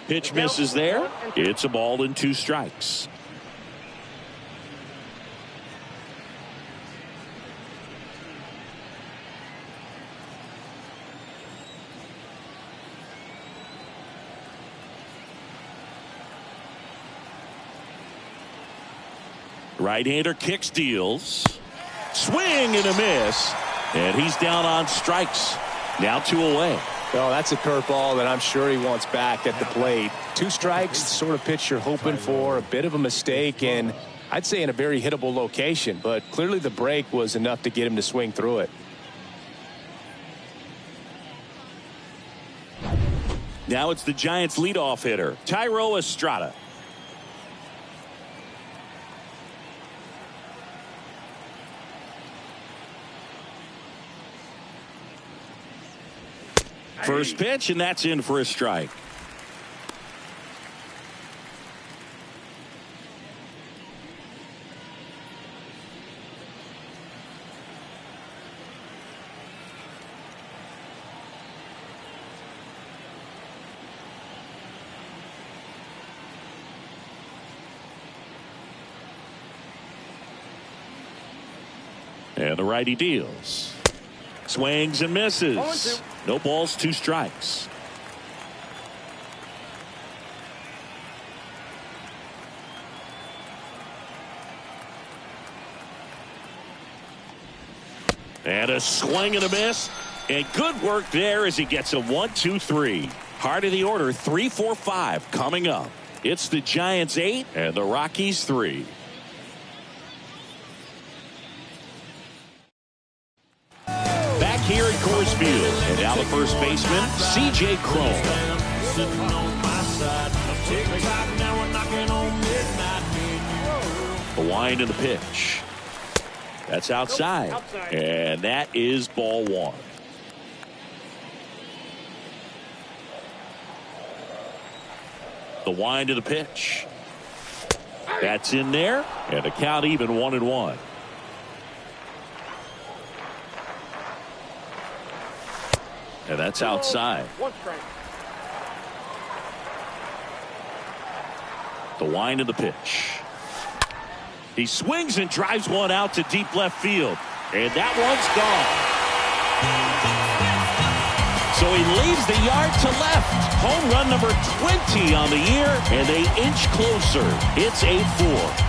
Pitch misses there. It's a ball and 2 strikes. Right-hander kicks, deals. Swing and a miss. And he's down on strikes. Now 2 away. Well, that's a curveball that I'm sure he wants back at the plate. 2 strikes, sort of pitch you're hoping for. A bit of a mistake, and I'd say in a very hittable location. But clearly the break was enough to get him to swing through it. Now it's the Giants' leadoff hitter, Thairo Estrada. First pitch, and that's in for a strike. And the righty deals. Swings and misses. No balls, 2 strikes. And a swing and a miss. And good work there as he gets a 1-2-3. Heart of the order, 3-4-5 coming up. It's the Giants 8 and the Rockies 3. Here at Coors Field, and now the first baseman, C.J. Cron. The wind and the pitch. That's outside. And that is ball 1. The wind of the pitch. That's in there, and the count even 1-1. And that's outside. The wind of the pitch. He swings and drives one out to deep left field. And that one's gone. So he leaves the yard to left. Home run number 20 on the year, and they inch closer. It's 8-4.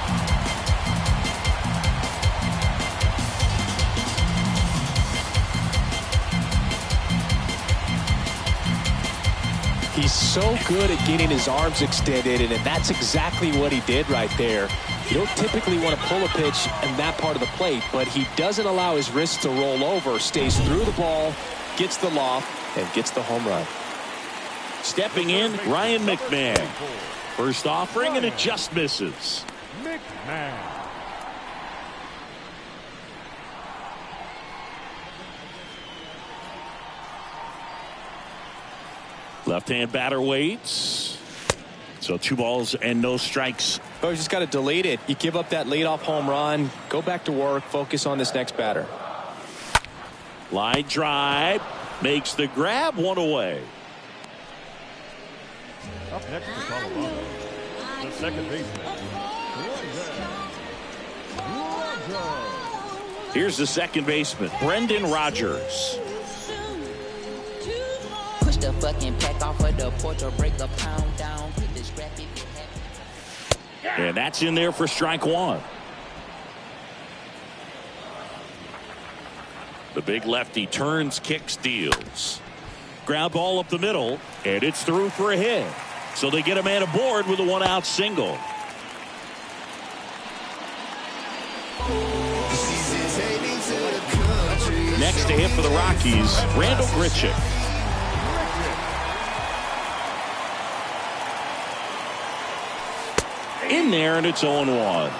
He's so good at getting his arms extended, and that's exactly what he did right there. You don't typically want to pull a pitch in that part of the plate, but he doesn't allow his wrist to roll over, stays through the ball, gets the loft, and gets the home run. Stepping in, Ryan McMahon. First offering, and it just misses. McMahon. Left-hand batter waits. So 2 balls and no strikes. Oh, you just got to delete it. You give up that leadoff home run. Go back to work. Focus on this next batter. Line drive. Makes the grab, 1 away. Up next for Colorado, the second baseman. Here's the second baseman, Brendan Rodgers. Push the fucking pack off of the porch or break a pound down. Hit the scrap if you have. And that's in there for strike 1. The big lefty turns, kicks, deals. Ground ball up the middle, and it's through for a hit. So they get a man aboard with a 1-out single. Next to hit for the Rockies, Randall Grichuk. In there, and it's 0-1.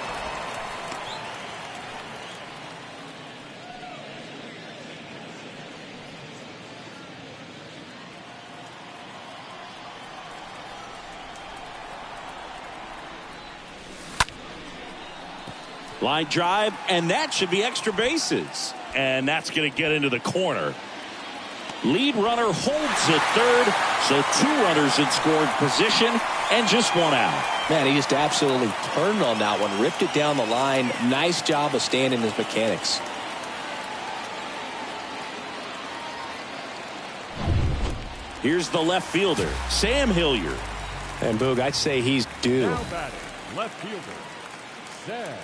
Line drive, and that should be extra bases. And that's going to get into the corner. Lead runner holds at third, so 2 runners in scoring position and just 1 out. Man, he just absolutely turned on that one, ripped it down the line. Nice job of staying in his mechanics. Here's the left fielder, Sam Hilliard. And Boog, I'd say he's due. Now batting, left fielder, Sam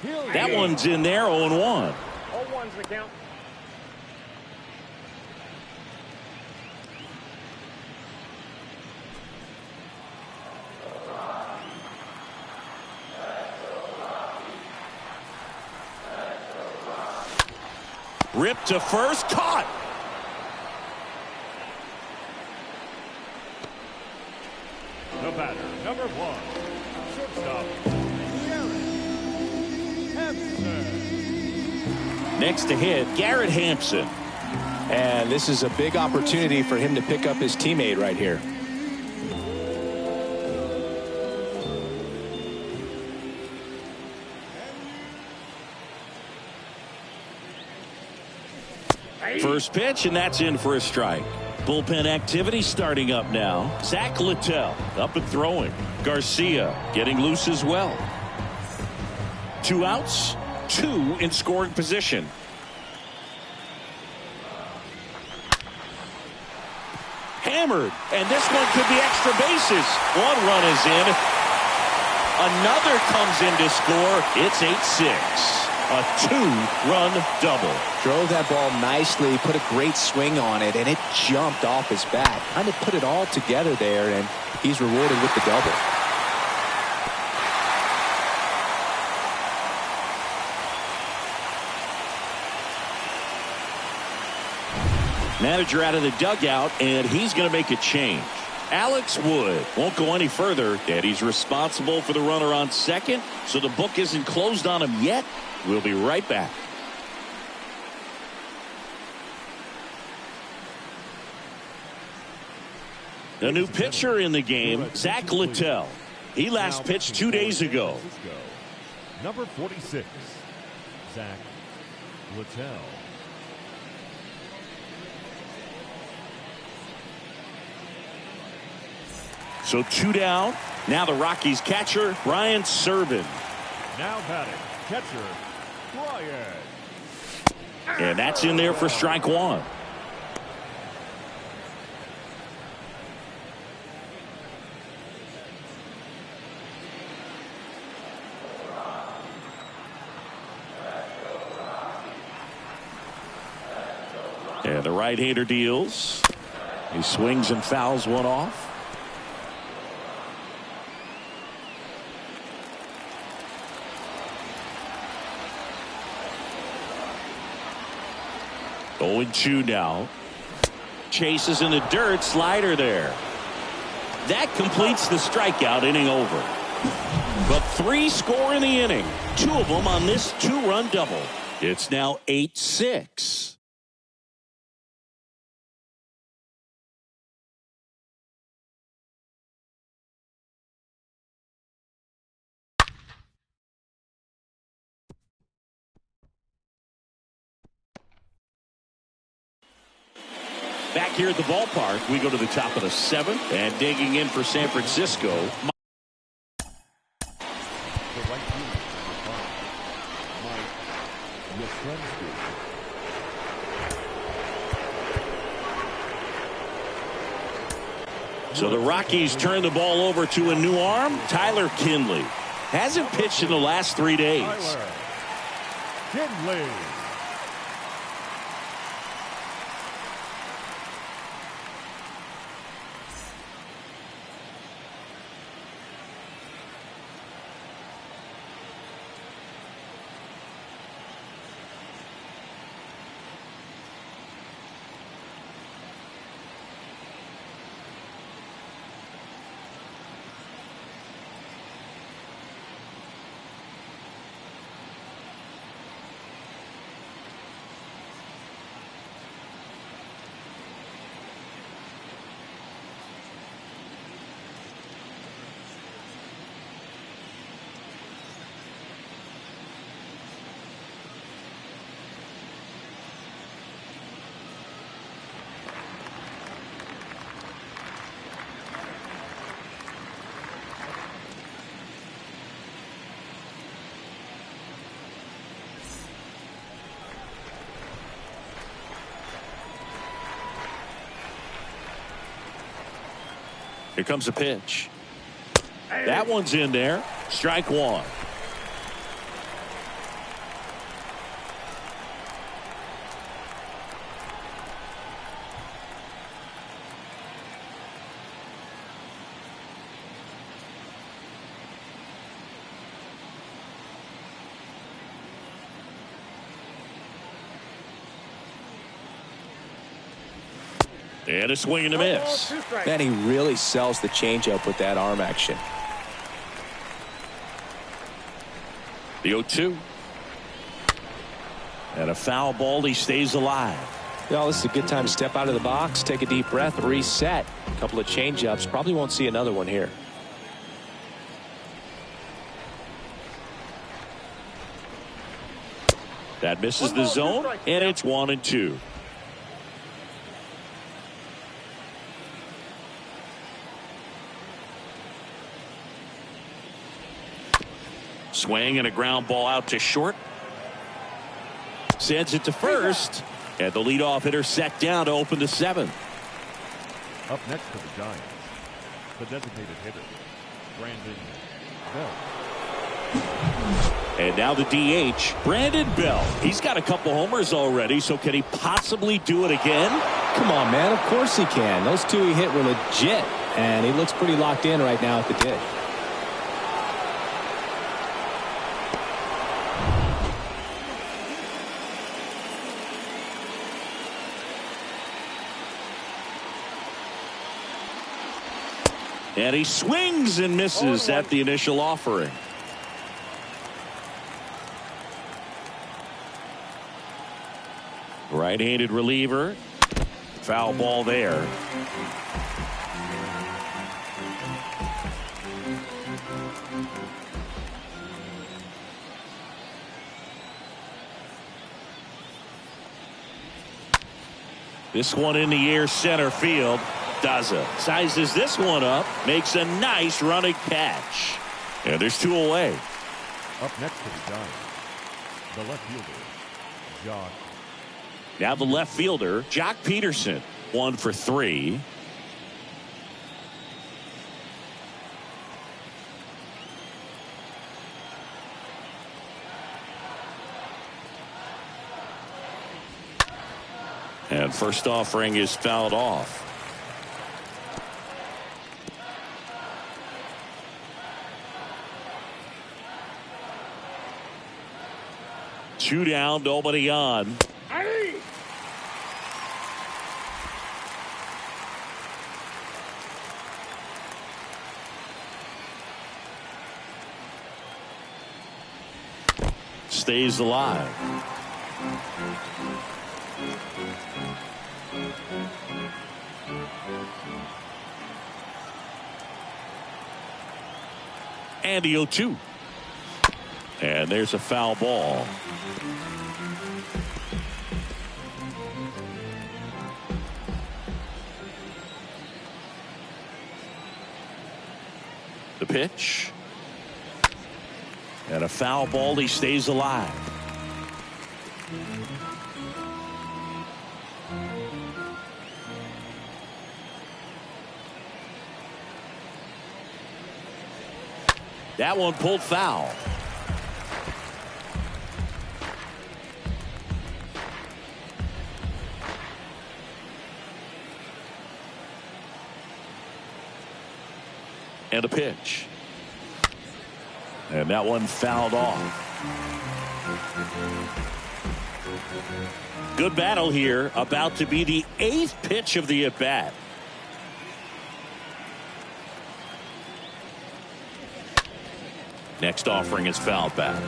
That one's in there, 0-1. 0-1's the count. Ripped to first, caught. The batter, number 1, shortstop, Hampson. Next to hit, Garrett Hampson. And this is a big opportunity for him to pick up his teammate right here. First pitch, and that's in for a strike. Bullpen activity starting up now. Zach Littell up and throwing. Garcia getting loose as well. 2 outs, 2 in scoring position. Hammered, and this one could be extra bases. 1 run is in. Another comes in to score. It's 8-6. A 2-run double. Drove that ball nicely, put a great swing on it, and it jumped off his bat. Kind of put it all together there, and he's rewarded with the double. Manager out of the dugout, and he's going to make a change. Alex Wood won't go any further, and he's responsible for the runner on second, so the book isn't closed on him yet. We'll be right back. A new pitcher in the game, Zach Littell. He last pitched 2 days ago. Number 46, Zach Littell. So 2 down. Now the Rockies catcher, Brian Serven. Now batting, catcher, Brian. And that's in there for strike 1. And the right-hander deals. He swings and fouls one off. Oh, 2 now. Chases in the dirt. Slider there. That completes the strikeout. Inning over. But 3 score in the inning. 2 of them on this 2-run double. It's now 8-6. Back here at the ballpark, we go to the top of the 7th, and digging in for San Francisco. The right fielder, Mike Yastrzemski. So the Rockies turn the ball over to a new arm, Tyler Kinley. Hasn't pitched in the last 3 days. Tyler Kinley. Here comes a pitch. That one's in there. Strike 1. And a swing and a miss. Man, he really sells the changeup with that arm action. The 0-2. And a foul ball. He stays alive. Well, this is a good time to step out of the box, take a deep breath, reset. A couple of changeups. Probably won't see another one here. That misses the zone, and it's 1-2. Swing and a ground ball out to short. Sends it to first. And the leadoff hitter set down to open the 7th. Up next for the Giants, the designated hitter, Brandon Bell. And now the DH, Brandon Bell. He's got a couple homers already, so can he possibly do it again? Come on, man. Of course he can. Those two he hit were legit, and he looks pretty locked in right now at the dish. And he swings and misses at the initial offering. Right-handed reliever. Foul ball there. This one in the air, center field. Daza sizes this one up, makes a nice running catch. And there's 2 away. Up next for the Giants, the left fielder, Jock. Now the left fielder, Jock Peterson, 1 for 3. And first offering is fouled off. Two down, nobody on. Stays alive. And the 0-2. And there's a foul ball. The pitch. And a foul ball. He stays alive. That one pulled foul. And a pitch. And that one fouled off. Good battle here. About to be the 8th pitch of the at-bat. Next offering is fouled back.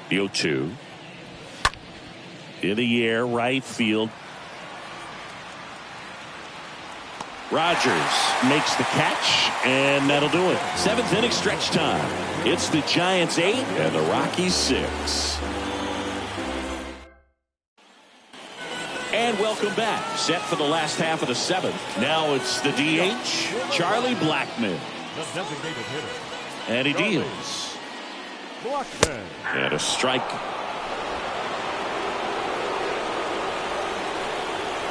The 0-2. In the air, right field. Rogers makes the catch, and that'll do it. 7th inning stretch time. It's the Giants 8 and the Rockies 6. And welcome back. Set for the last half of the 7th. Now it's the DH, Charlie Blackmon. The designated hitter. And he deals. Blackmon. And a strike.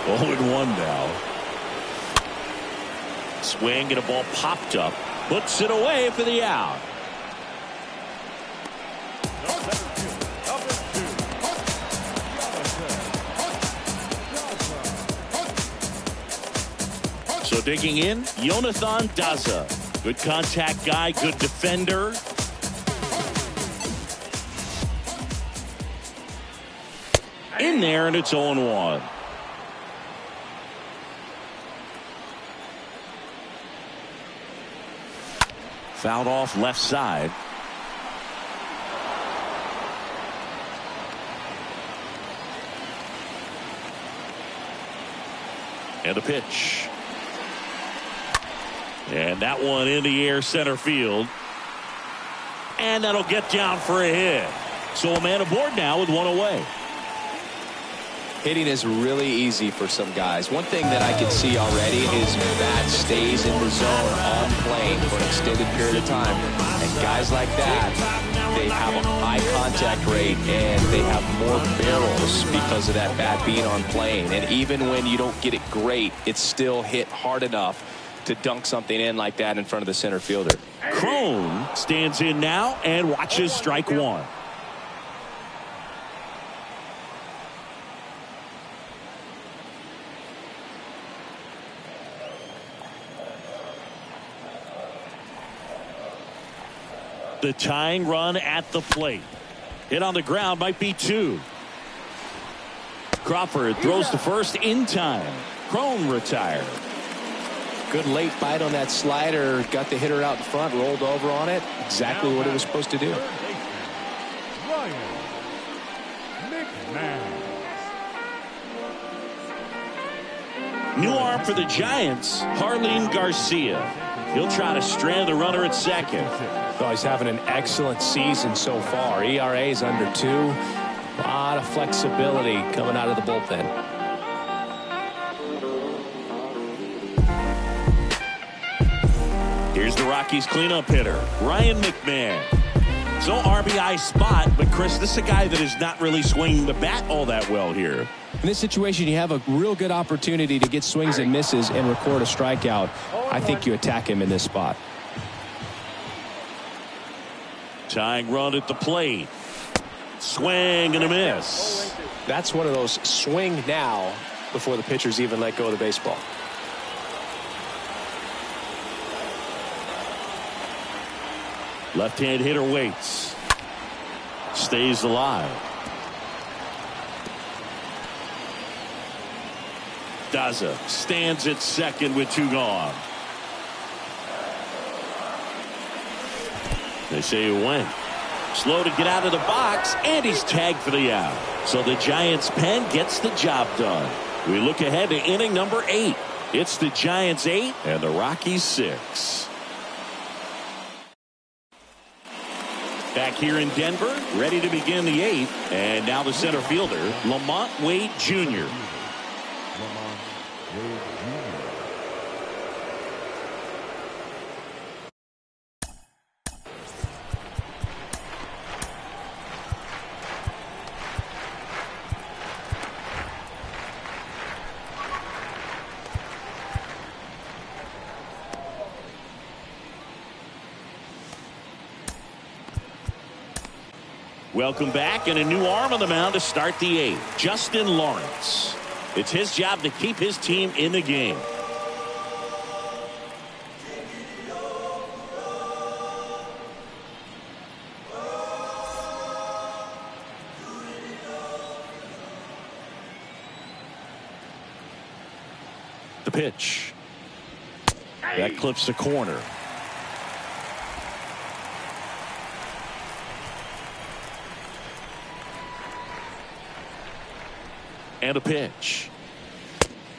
0-1 now. Swing and a ball popped up. Puts it away for the out. So digging in, Jonathan Daza. Good contact guy, good defender. In there, and it's 0-1. Fouled off left side. And the pitch. And that one in the air center field. And that'll get down for a hit. So a man aboard now with one away. Hitting is really easy for some guys. One thing that I can see already is bat stays in the zone on plane for an extended period of time. And guys like that, they have a high contact rate and they have more barrels because of that bat being on plane. And even when you don't get it great, it's still hit hard enough to dunk something in like that in front of the center fielder. Crone stands in now and watches strike one. The tying run at the plate. Hit on the ground, might be two. Crawford throws to first in time. Crone retired. Good late bite on that slider. Got the hitter out in front, rolled over on it. Exactly what it was supposed to do. New arm for the Giants, Harleen Garcia. He'll try to strand the runner at second. Oh, he's having an excellent season so far. ERA is under 2. A lot of flexibility coming out of the bullpen. Here's the Rockies cleanup hitter, Ryan McMahon. So RBI spot, but Chris, this is a guy that is not really swinging the bat all that well here. In this situation, you have a real good opportunity to get swings and misses and record a strikeout. I think you attack him in this spot. Tying run at the plate. Swing and a miss. That's one of those swing now before the pitchers even let go of the baseball. Left-hand hitter waits. Stays alive. Daza stands at second with 2 gone. They say he went. Slow to get out of the box, and he's tagged for the out. So the Giants' pen gets the job done. We look ahead to inning number 8. It's the Giants 8 and the Rockies 6. Back here in Denver, ready to begin the 8th, and now the center fielder, Lamont Wade Jr. Welcome back, and a new arm on the mound to start the 8th, Justin Lawrence. It's his job to keep his team in the game. The pitch. That clips the corner. And a pitch.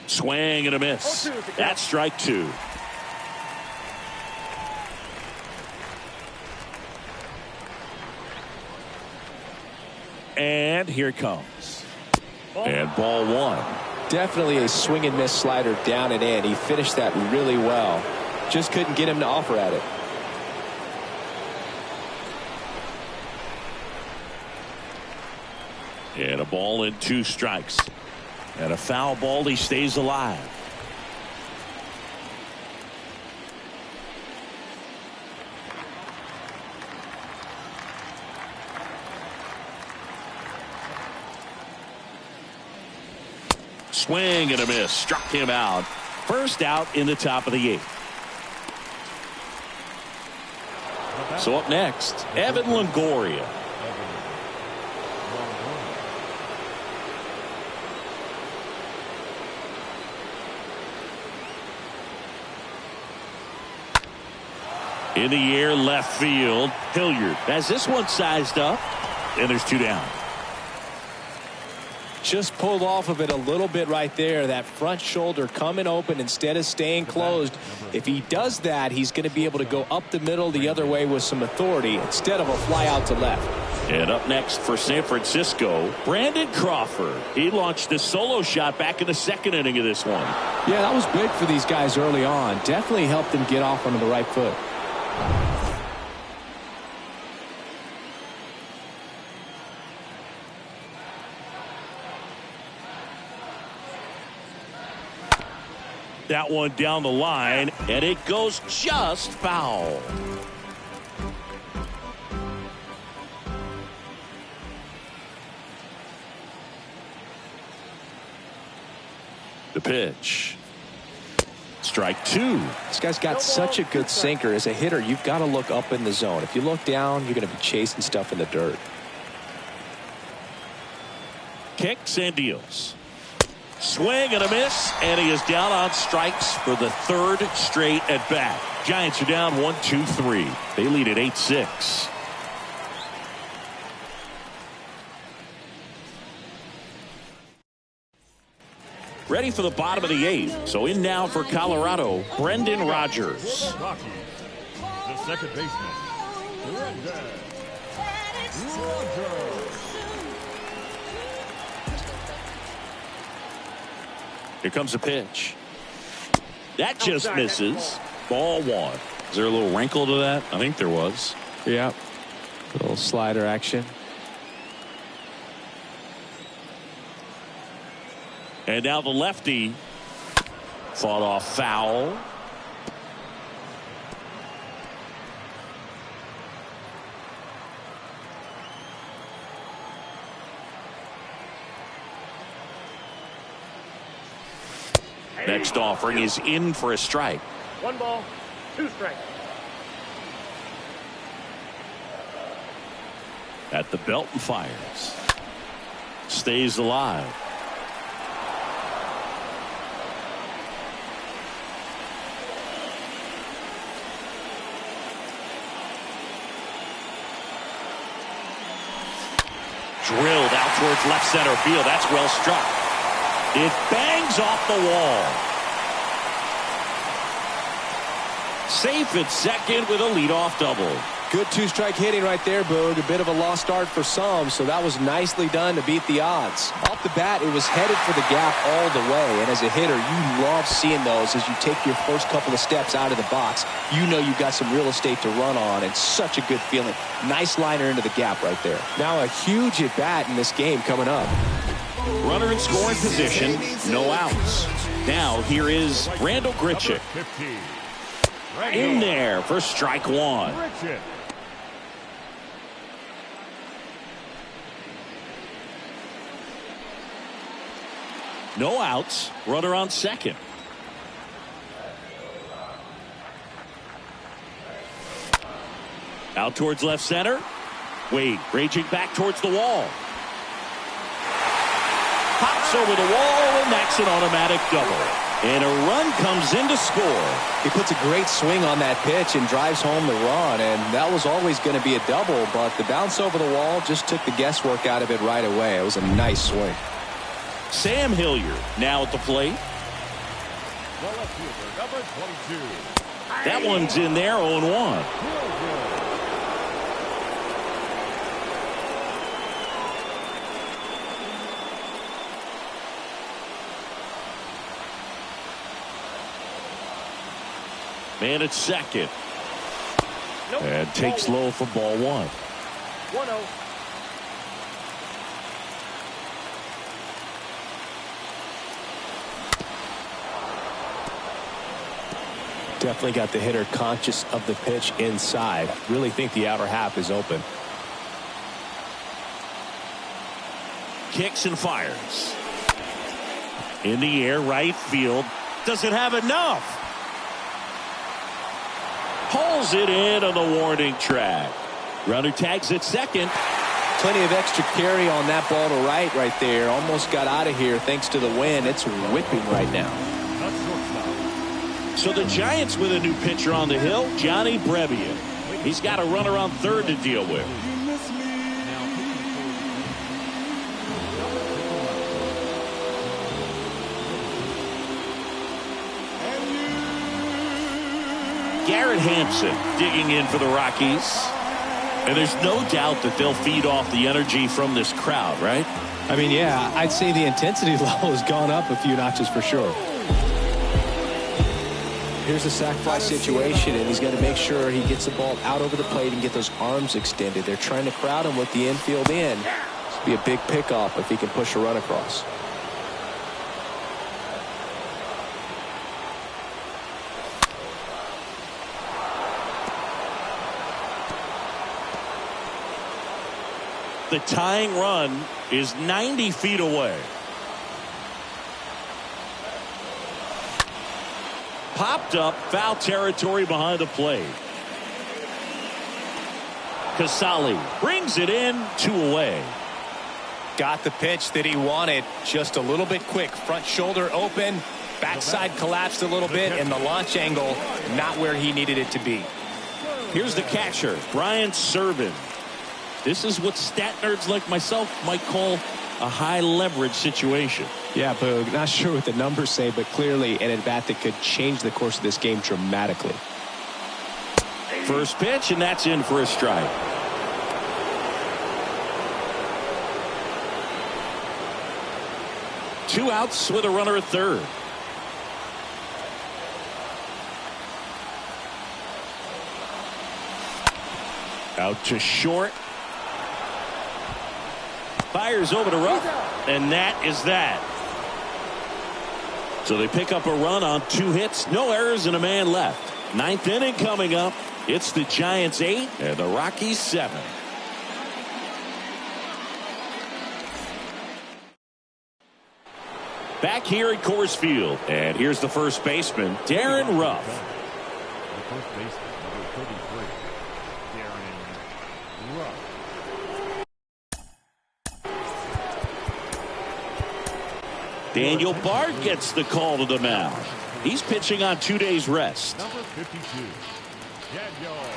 Swing and a miss. That's strike 2. And here it comes. And ball 1. Definitely a swing and miss slider down and in. He finished that really well. Just couldn't get him to offer at it. And a ball and 2 strikes. And a foul ball. He stays alive. Swing and a miss. Struck him out. First out in the top of the 8th. So up next, Evan Longoria. In the air, left field. Hilliard has this one sized up, and there's 2 down. Just pulled off of it a little bit right there. That front shoulder coming open instead of staying closed. If he does that, he's going to be able to go up the middle the other way with some authority instead of a fly out to left. And up next for San Francisco, Brandon Crawford. He launched a solo shot back in the 2nd inning of this one. Yeah, that was big for these guys early on. Definitely helped them get off onto the right foot. That one down the line, and it goes just foul. The pitch. Strike 2. This guy's got such a good sinker. As a hitter, you've got to look up in the zone. If you look down, you're going to be chasing stuff in the dirt. Kicks and deals. Swing and a miss, and he is down on strikes for the 3rd straight at bat. Giants are down 1-2-3. They lead at 8-6. Ready for the bottom of the 8th. So in now for Colorado, Brendan Rodgers. Rockies, the second baseman, Brendan Rodgers. Here comes a pitch. That just misses. Ball 1. Is there a little wrinkle to that? I think there was. Yeah. A little slider action. And now the lefty fought off foul. Next offering is in for a strike. 1 ball, 2 strikes. At the belt and fires. Stays alive. Drilled out towards left center field. That's well struck. It bangs off the wall. Safe at second with a leadoff double. Good 2-strike hitting right there, Boog. A bit of a lost start for some, so that was nicely done to beat the odds. Off the bat, it was headed for the gap all the way, and as a hitter, you love seeing those as you take your first couple of steps out of the box. You know you've got some real estate to run on, and such a good feeling. Nice liner into the gap right there. Now a huge at-bat in this game coming up. Runner in scoring position, no outs. Now here is Randall Grichuk. 15. In there for strike 1. Grichuk. No outs. Runner on second. Out towards left center. Wade raging back towards the wall. Pops over the wall, and that's an automatic double. And a run comes in to score. He puts a great swing on that pitch and drives home the run, and that was always going to be a double, but the bounce over the wall just took the guesswork out of it right away. It was a nice swing. Sam Hilliard now at the plate. The left fielder, number 22. That one's in there, 0-1. Man at second. Nope. And takes low for ball 1. 1-0. Definitely got the hitter conscious of the pitch inside. Really think the outer half is open. Kicks and fires. In the air, right field. Does it have enough? Pulls it in on the warning track. Runner tags at second. Plenty of extra carry on that ball to right there. Almost got out of here thanks to the wind. It's whipping right now. So the Giants with a new pitcher on the hill, Johnny Brebbia. He's got a runner on third to deal with. Garrett Hampson digging in for the Rockies. And there's no doubt that they'll feed off the energy from this crowd, right? I mean, yeah, I'd say the intensity level has gone up a few notches for sure. Here's a sac fly situation, and he's got to make sure he gets the ball out over the plate and get those arms extended. They're trying to crowd him with the infield in. This will be a big pickoff if he can push a run across. The tying run is 90 feet away. Popped up, foul territory behind the plate. Casali brings it in, 2 away. Got the pitch that he wanted, just a little bit quick. Front shoulder open, backside collapsed a little bit, and the launch angle not where he needed it to be. Here's the catcher, Brian Serven. This is what stat nerds like myself might call a high leverage situation. Yeah, Boog, not sure what the numbers say, but clearly an at-bat that could change the course of this game dramatically. First pitch, and that's in for a strike. Two outs with a runner at third. Out to short. Fires over to Ruff, and that is that. So they pick up a run on 2 hits, no errors, and a man left. 9th inning coming up. It's the Giants 8 and the Rockies 7. Back here at Coors Field, and here's the first baseman, Darren Ruff. The first baseman, number 33, Darren Ruff. Daniel Bard gets the call to the mound. He's pitching on 2 days rest. Number 52, Daniel Bard.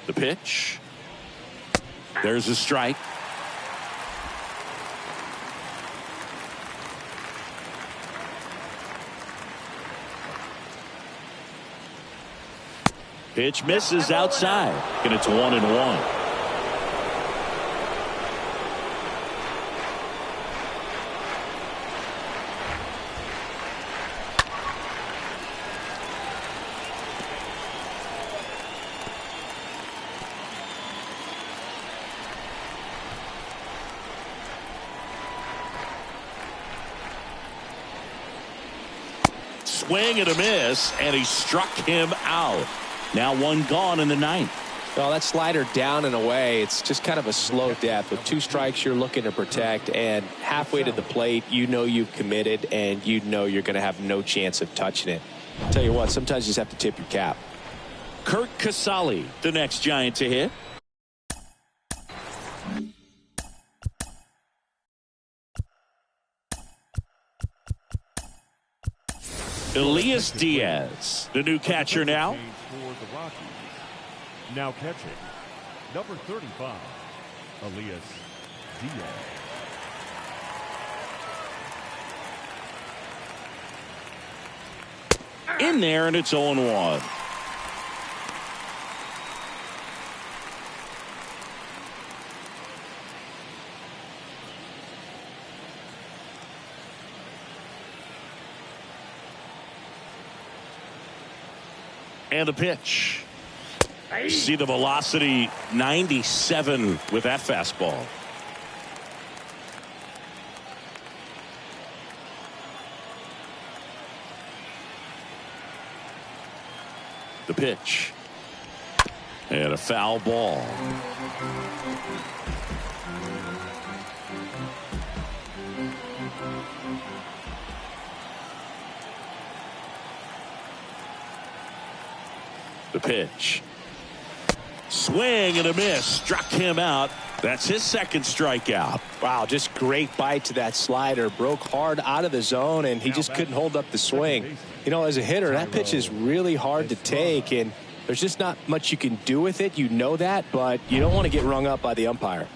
The pitch. There's a strike. Pitch misses outside, and it's 1-1. Swing and a miss, and he struck him out. Now 1 gone in the 9th. Well, that slider down and away, it's just kind of a slow death. With 2 strikes, you're looking to protect, and halfway to the plate, you know you've committed, and you know you're going to have no chance of touching it. I'll tell you what, sometimes you just have to tip your cap. Kurt Casali, the next Giant to hit. Elias Diaz, the new catcher now. For the Rockies. Now catching, number 35, Elias Diaz. In there, and it's 0-1. And the pitch. See the velocity, 97 with that fastball. The pitch. And a foul ball. The pitch. Swing and a miss. Struck him out. That's his second strikeout. Wow, just great bite to that slider. Broke hard out of the zone, and he just couldn't hold up the swing. You know, as a hitter, that pitch is really hard to take, and there's just not much you can do with it. You know that, but you don't want to get rung up by the umpire.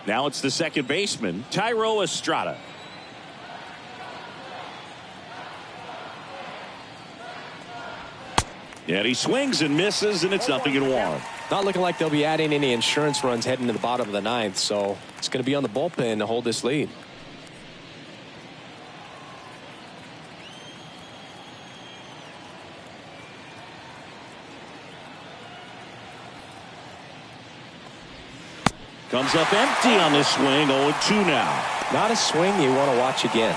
Now it's the second baseman, Thairo Estrada. And he swings and misses, and it's 0-1. Not looking like they'll be adding any insurance runs heading to the bottom of the ninth, so it's going to be on the bullpen to hold this lead. Comes up empty on the swing. 0-2 now. Not a swing you want to watch again.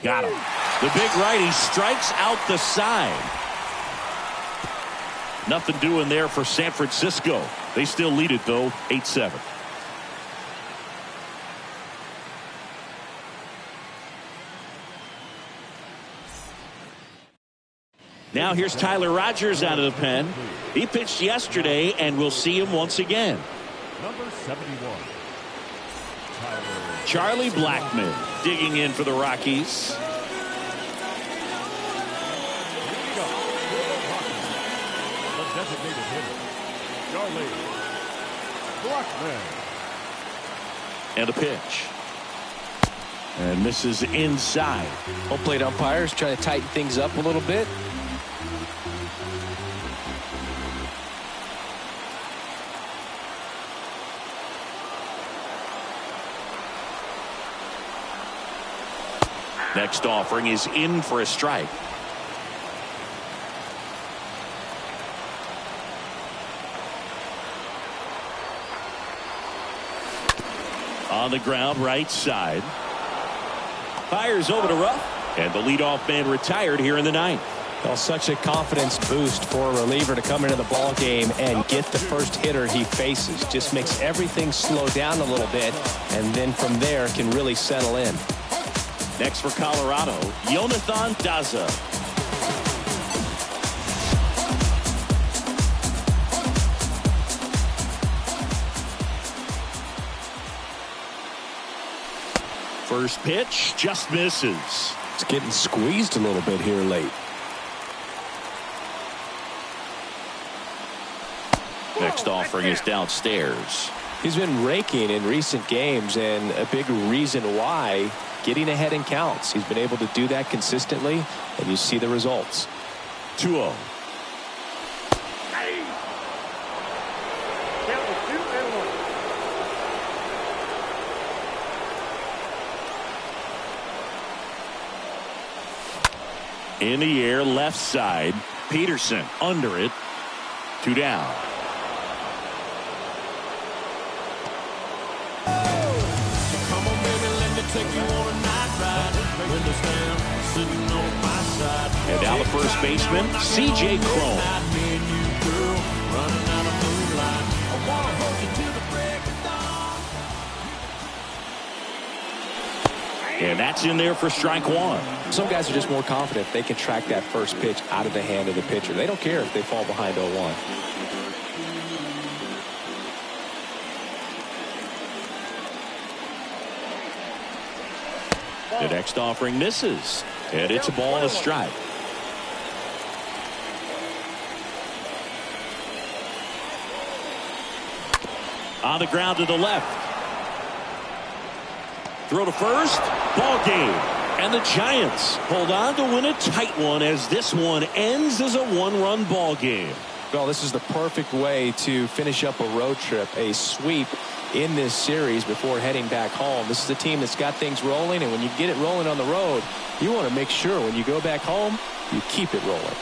Got him. The big righty strikes out the side. Nothing doing there for San Francisco. They still lead it, though, 8-7. Now here's Tyler Rogers out of the pen. He pitched yesterday, and we'll see him once again. Number 71. Charlie Blackmon digging in for the Rockies. Here we go. Rockies. The designated hitter, Charlie Blackmon. And a pitch. And misses inside. Home plate umpires trying to tighten things up a little bit. Next offering is in for a strike. On the ground, right side. Fires over to Ruff. And the leadoff man retired here in the ninth. Well, such a confidence boost for a reliever to come into the ball game and get the first hitter he faces. Just makes everything slow down a little bit, and then from there can really settle in. Next for Colorado, Jonathan Daza. First pitch just misses. It's getting squeezed a little bit here late. Next offering is downstairs. He's been raking in recent games, and a big reason why, getting ahead in counts. He's been able to do that consistently, and you see the results. 2-0. In the air, left side. Peterson under it. 2 down. And now the first baseman, C.J. Cron. And that's in there for strike one. Some guys are just more confident they can track that first pitch out of the hand of the pitcher. They don't care if they fall behind 0-1. The next offering misses. And it's a ball and a strike. On the ground to the left. Throw to first. Ball game. And the Giants hold on to win a tight one as this one ends as a one-run ball game. Well, this is the perfect way to finish up a road trip, a sweep in this series before heading back home. This is a team that's got things rolling, and when you get it rolling on the road, you want to make sure when you go back home, you keep it rolling.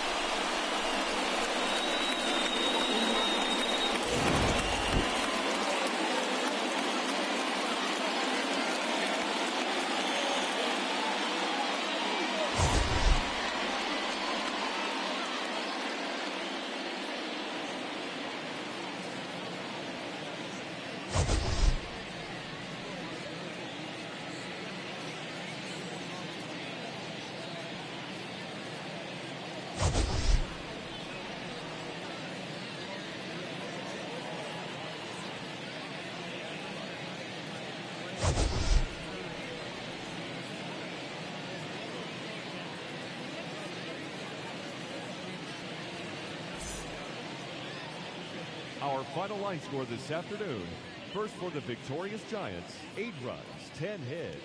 Our final line score this afternoon. First for the victorious Giants, 8 runs, 10 hits,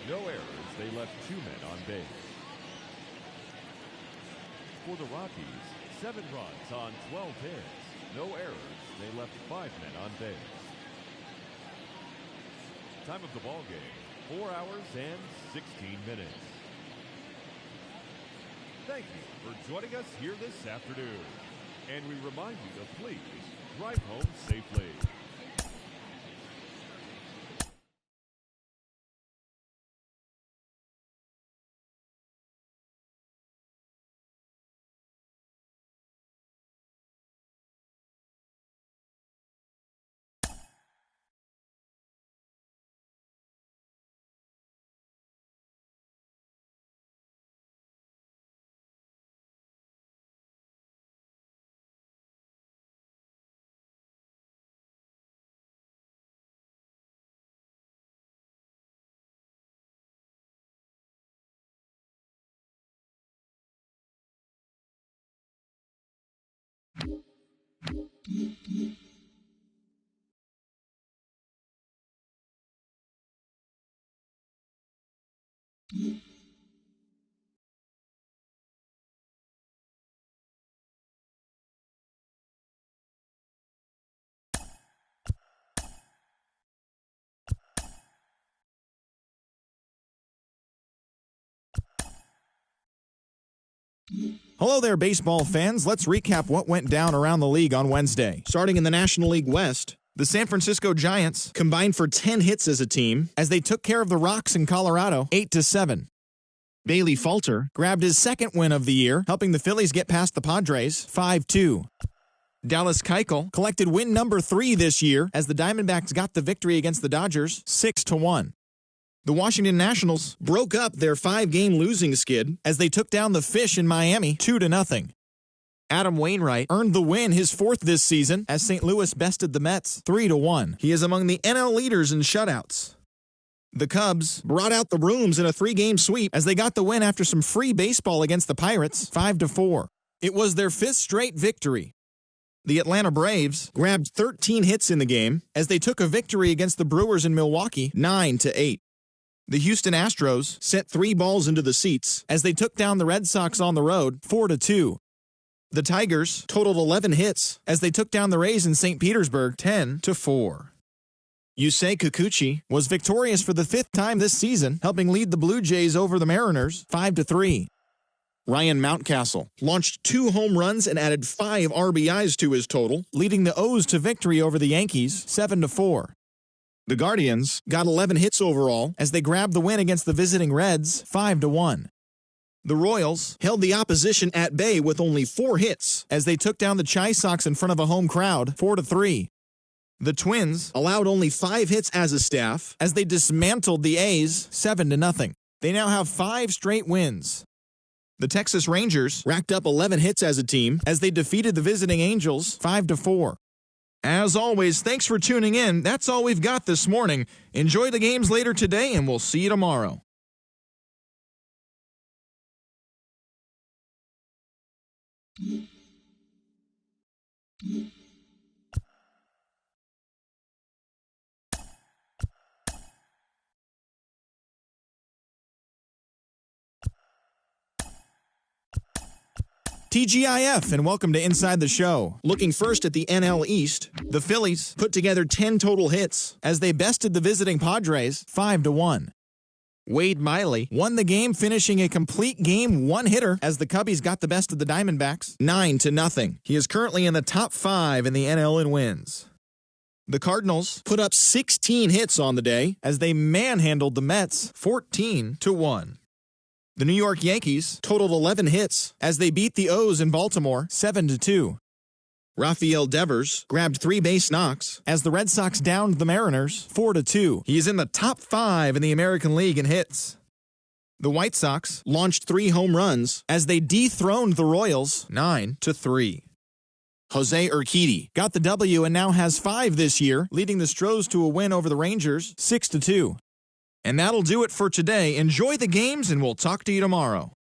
no errors. They left 2 men on base. For the Rockies, 7 runs on 12 hits, no errors. They left 5 men on base. Time of the ball game, 4 hours and 16 minutes. Thank you for joining us here this afternoon. And we remind you to please drive home safely. Hello there, baseball fans. Let's recap what went down around the league on Wednesday. Starting in the National League West, the San Francisco Giants combined for 10 hits as a team as they took care of the Rocks in Colorado 8-7. Bailey Falter grabbed his second win of the year, helping the Phillies get past the Padres 5-2. Dallas Keuchel collected win number 3 this year as the Diamondbacks got the victory against the Dodgers 6-1. The Washington Nationals broke up their 5-game losing skid as they took down the Fish in Miami 2-0. Adam Wainwright earned the win, his 4th this season, as St. Louis bested the Mets 3-1. He is among the NL leaders in shutouts. The Cubs brought out the brooms in a 3-game sweep as they got the win after some free baseball against the Pirates 5-4. It was their 5th straight victory. The Atlanta Braves grabbed 13 hits in the game as they took a victory against the Brewers in Milwaukee 9-8. The Houston Astros sent 3 balls into the seats as they took down the Red Sox on the road 4-2. The Tigers totaled 11 hits as they took down the Rays in St. Petersburg 10-4. Yusei Kikuchi was victorious for the 5th time this season, helping lead the Blue Jays over the Mariners 5-3. Ryan Mountcastle launched 2 home runs and added 5 RBIs to his total, leading the O's to victory over the Yankees 7-4. The Guardians got 11 hits overall as they grabbed the win against the visiting Reds 5-1. The Royals held the opposition at bay with only 4 hits as they took down the Chi Sox in front of a home crowd 4-3. The Twins allowed only 5 hits as a staff as they dismantled the A's 7-0. They now have 5 straight wins. The Texas Rangers racked up 11 hits as a team as they defeated the visiting Angels 5-4. As always, thanks for tuning in. That's all we've got this morning. Enjoy the games later today, and we'll see you tomorrow. TGIF, and welcome to Inside the Show. Looking first at the NL East, the Phillies put together 10 total hits as they bested the visiting Padres 5-1. Wade Miley won the game, finishing a complete game one-hitter as the Cubbies got the best of the Diamondbacks 9-0. He is currently in the top 5 in the NL in wins. The Cardinals put up 16 hits on the day as they manhandled the Mets 14-1. The New York Yankees totaled 11 hits as they beat the O's in Baltimore 7-2. Rafael Devers grabbed 3 base knocks as the Red Sox downed the Mariners 4-2. He is in the top 5 in the American League in hits. The White Sox launched 3 home runs as they dethroned the Royals 9-3. Jose Urquidy got the W and now has 5 this year, leading the Stros to a win over the Rangers 6-2. And that'll do it for today. Enjoy the games, and we'll talk to you tomorrow.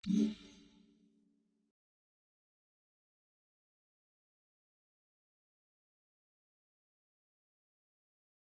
you.